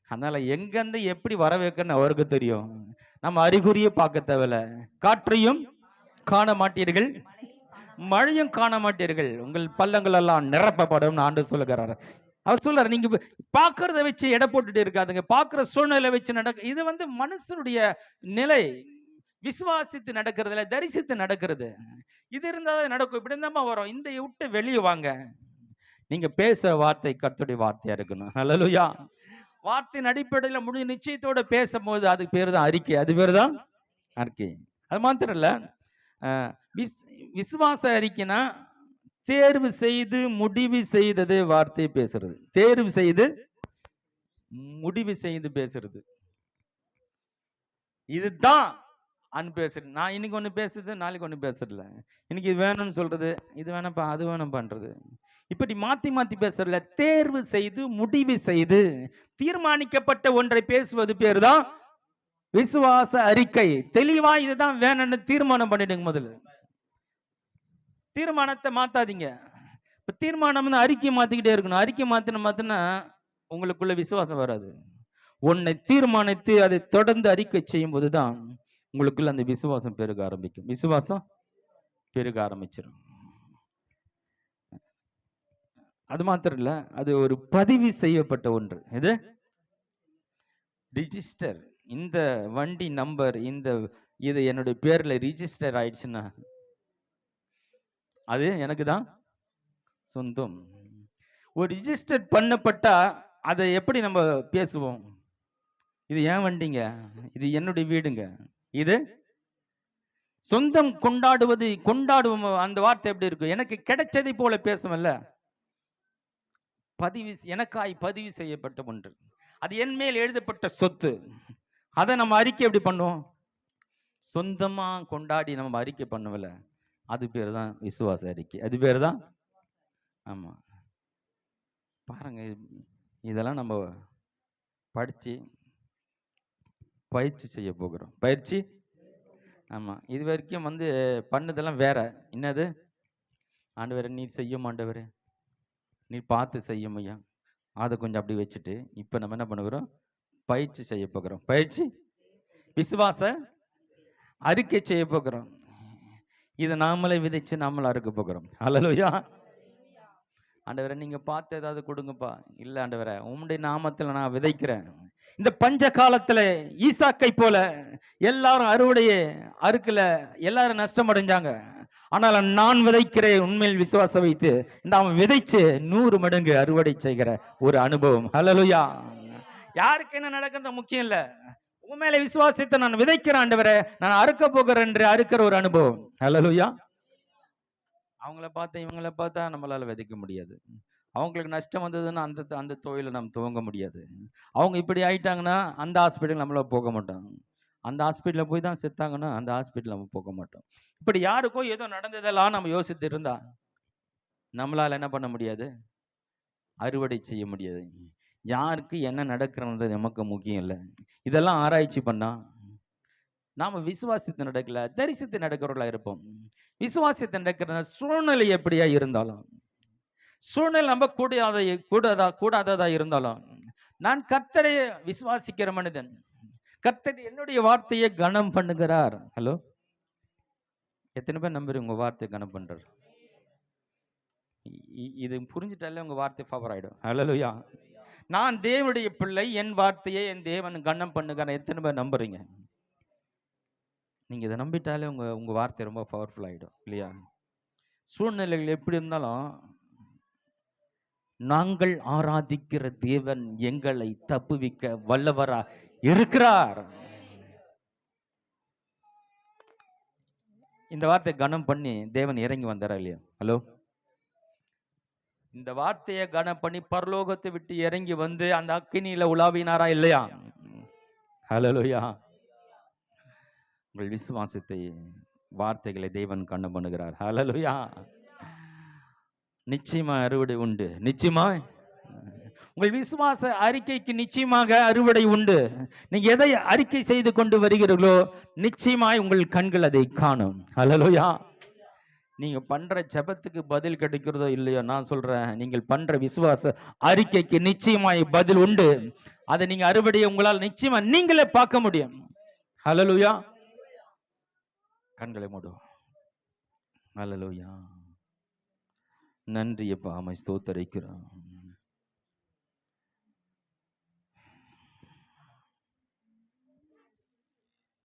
அதனால எங்கிருந்து எப்படி வர வைக்கன்னு அவருக்கு தெரியும். நம்ம அறிகுறியை பார்க்க தேவையில்ல. காற்றையும் காண மாட்டீர்கள், மழையும் காண மாட்டீர்கள், உங்கள் பள்ளங்கள் எல்லாம் நிரப்பப்படும் ஆண்டு சொல்லுகிறார். அவர் சொல்றாரு, நீங்க பாக்குறத வச்சு எடை போட்டுட்டு இருக்காதுங்க, பாக்குற சூழ்நிலை வச்சு நடக்க. இது மனுஷனுடைய நிலை. விசுவாசித்து நடக்கிறதுல, தரிசித்து நடக்கிறது. இது இருந்தாதான் நடக்கும். இப்படி இருந்தாம வரும். இந்த விட்டு வெளியே வாங்க. நீங்க பேசுற வார்த்தை கர்த்தருடைய வார்த்தையா இருக்கணும். ஹல்லேலூயா. வார்த்தையின் அடிப்படையில் முடிஞ்ச நிச்சயத்தோட பேசும்போது அதுக்கு பேர் தான் அறிக்கை. அது பேர் தான் அறிக்கை. அது மாத்திரம் இல்ல, விசுவாச அறிக்கைனா தேர்வு செய்து முடிவு செய்தது வார்த்தை பேசுறது. தேர்வு செய்து முடிவு செய்து பேசுறது. இதுதான் பேசுறது. நான் இன்னைக்கு ஒண்ணு பேசுறது, நாளைக்கு ஒண்ணு பேசுறதுல. இன்னைக்கு இது வேணும்னு சொல்றது, இது வேணப்பா அது வேணும் பண்றது, இப்படி மாத்தி மாத்தி பேசுறதுல. தேர்வு செய்து முடிவு செய்து தீர்மானிக்கப்பட்ட ஒன்றை பேசுவது பேர் தான் விசுவாச அறிக்கை. தெளிவா இதுதான் வேணும்னு தீர்மானம் பண்ணிடுங்க. முதல்ல தீர்மானத்தை மாத்தாதீங்க. இப்ப தீர்மானம் அறிக்கை மாத்திக்கிட்டே இருக்கணும். அறிக்கை மாத்தினா உங்களுக்குள்ள விசுவாசம் வராது. உன்னை தீர்மானித்து அதை தொடர்ந்து அறிக்கை செய்யும் போதுதான் உங்களுக்குள்ள அந்த விசுவாசம் பெருக ஆரம்பிக்கும். விசுவாசம் பெருக ஆரம்பிச்சிடும். அது மாத்திரம் இல்ல, அது ஒரு பதிவு செய்யப்பட்ட ஒன்று. இது ரிஜிஸ்டர். இந்த வண்டி நம்பர், இது என்னுடைய பேர்ல ரிஜிஸ்டர் ஆயிடுச்சுன்னா அது எனக்கு தான் சொந்தம். ஒரு ரிஜிஸ்டர் பண்ணப்பட்டா அதை எப்படி நம்ம பேசுவோம்? இது ஏன் வண்டிங்க, இது என்னுடைய வீடுங்க, இது சொந்தம். கொண்டாடுவோம். அந்த வார்த்தை எப்படி இருக்கும்? எனக்கு கிடைச்சதை போல பேசுமல்ல. எனக்காய் பதிவு செய்யப்பட்ட ஒன்று, அது என் மேல் எழுதப்பட்ட சொத்து. அதை நம்ம அறிக்கை எப்படி பண்ணுவோம்? சொந்தமா கொண்டாடி நம்ம அறிக்கை பண்ணுவல, அது பேர் தான் விசுவாச அறிக்கை. அது பேர் தான். ஆமா, பாருங்க, இதெல்லாம் நம்ம படிச்சு பயிற்சி செய்ய போகிறோம். பயிற்சி. ஆமா, இது வரைக்கும் பண்ணதெல்லாம் வேற. என்னது? ஆண்டவரே நீர் செய்யும், ஆண்டவரே நீர் பார்த்து செய்யும் ஐயா, அதை கொஞ்சம் அப்படி வச்சுட்டு இப்ப நம்ம என்ன பண்ணுகிறோம்? பயிற்சி செய்ய போகிறோம். பயிற்சி, விசுவாச அறிக்கை செய்ய போகிறோம். இதை நாமளே விதைச்சு நாமளே அறுக்க போகிறோம். அல்லேலூயா. ஆண்டவரே நீங்க பார்த்து ஏதாவது கொடுங்கப்பா. இல்ல ஆண்டவரே, உம்முடைய நாமத்துல நான் விதைக்கிறேன். இந்த பஞ்ச காலத்துல ஈசாக்கை போல எல்லாரும் அறுவடையே அறுக்கல, எல்லாரும் நஷ்டம் அடைஞ்சாங்க. ஆனால் நான் விதைக்கிறேன், உண்மையில் விசுவாசம் வைத்து நாம் விதைச்சு 100 மடங்கு அறுவடை செய்கிற ஒரு அனுபவம். அல்லேலூயா. யாருக்கு என்ன நடக்கிறது முக்கியம் இல்ல, உண்மையில விசுவாசத்தை நான் விதைக்கிறேன் ஆண்டவரே, நான் அறுக்க போகிறேன் என்று அறுக்கிற ஒரு அனுபவம். அல்லேலூயா. அவங்கள பார்த்தா இவங்கள பார்த்தா நம்மளால விதைக்க முடியாது. அவங்களுக்கு நஷ்டம் வந்ததுன்னா அந்த தொழிலை நம்ம துவங்க முடியாது. அவங்க இப்படி ஆயிட்டாங்கன்னா அந்த ஹாஸ்பிட்டல் நம்மள போக மாட்டோம். அந்த ஹாஸ்பிட்டலில் போய் தான் செத்தாங்கன்னா அந்த ஹாஸ்பிட்டல் நம்ம போக மாட்டோம். இப்படி யாருக்கோ ஏதோ நடந்ததெல்லாம் நம்ம யோசித்து இருந்தா நம்மளால என்ன பண்ண முடியாது? அறுவடை செய்ய முடியாது. யாருக்கு என்ன நடக்கிறது நமக்கு முக்கியம் இல்லை. இதெல்லாம் ஆராய்ச்சி பண்ணா நாம விசுவாசத்தை நடக்கல, தரிசித்து நடக்கிறவர்களா இருப்போம். விசுவாசத்தை நடக்கிற சூழ்நிலை எப்படியா இருந்தாலும், சூழ்நிலை நம்ம கூடாததா இருந்தாலும், நான் கர்த்தரை விசுவாசிக்கிற மனிதன். கர்த்தர் என்னுடைய வார்த்தையை கனம் பண்ணுகிறார். ஹலோ, எத்தனை பேர் நம்புறீங்க உங்க வார்த்தை கனம் பண்றார்? இது புரிஞ்சுட்டாலே உங்க வார்த்தை ஃபவர் ஆயிடும். ஹல்லேலூயா. நான் தேவனுடைய பிள்ளை, என் வார்த்தையை என் தேவன் கனம் பண்ணுகிறார். எத்தனை பேர் நம்புறீங்க? நீங்க இதை நம்பிட்டாலே உங்க வார்த்தை ரொம்ப பவர்ஃபுல் ஆயிடும் இல்லையா? சூழ்நிலைகள் எப்படி இருந்தாலும் நாங்கள் ஆராதிக்கிற தேவன் எங்களை தப்புவிக்க வல்லவரா இருக்கிறார். இந்த வார்த்தை கனம் பண்ணி தேவன் இறங்கி வந்தாரா இல்லையா? ஹலோ, இந்த வார்த்தையை கனம் பண்ணி பரலோகத்தை விட்டு இறங்கி வந்து அந்த அக்கினியில உலாவினாரா இல்லையா? ஹல்லேலூயா. உங்கள் விசுவாசத்தை, வார்த்தைகளை தேவன் கனம் பண்ணுகிறார். ஹல்லேலூயா. நிச்சயமா அறுவடை உண்டு. நிச்சயமா உங்கள் விசுவாச அறிக்கைக்கு நிச்சயமாக அறுவடை உண்டு. நீங்க எதை அறிக்கை செய்து கொண்டு வருகிறீர்களோ நிச்சயமாய் உங்கள் கண்கள் அதை காணும். ஹல்லேலூயா. நீங்க பண்ற ஜெபத்துக்கு பதில் கிடைக்கிறதோ இல்லையோ, நான் சொல்றேன், நீங்கள் பண்ற விசுவாச அறிக்கைக்கு நிச்சயமாய் பதில் உண்டு. அதை நீங்க அறுவடையை உங்களால் நிச்சயமா நீங்களே பார்க்க முடியும். ஹல்லேலூயா. கண்களை மூடுவோம். ஹல்லேலூயா. நன்றி அப்பா, உம்மை ஸ்தோத்திரிக்கிறோம்.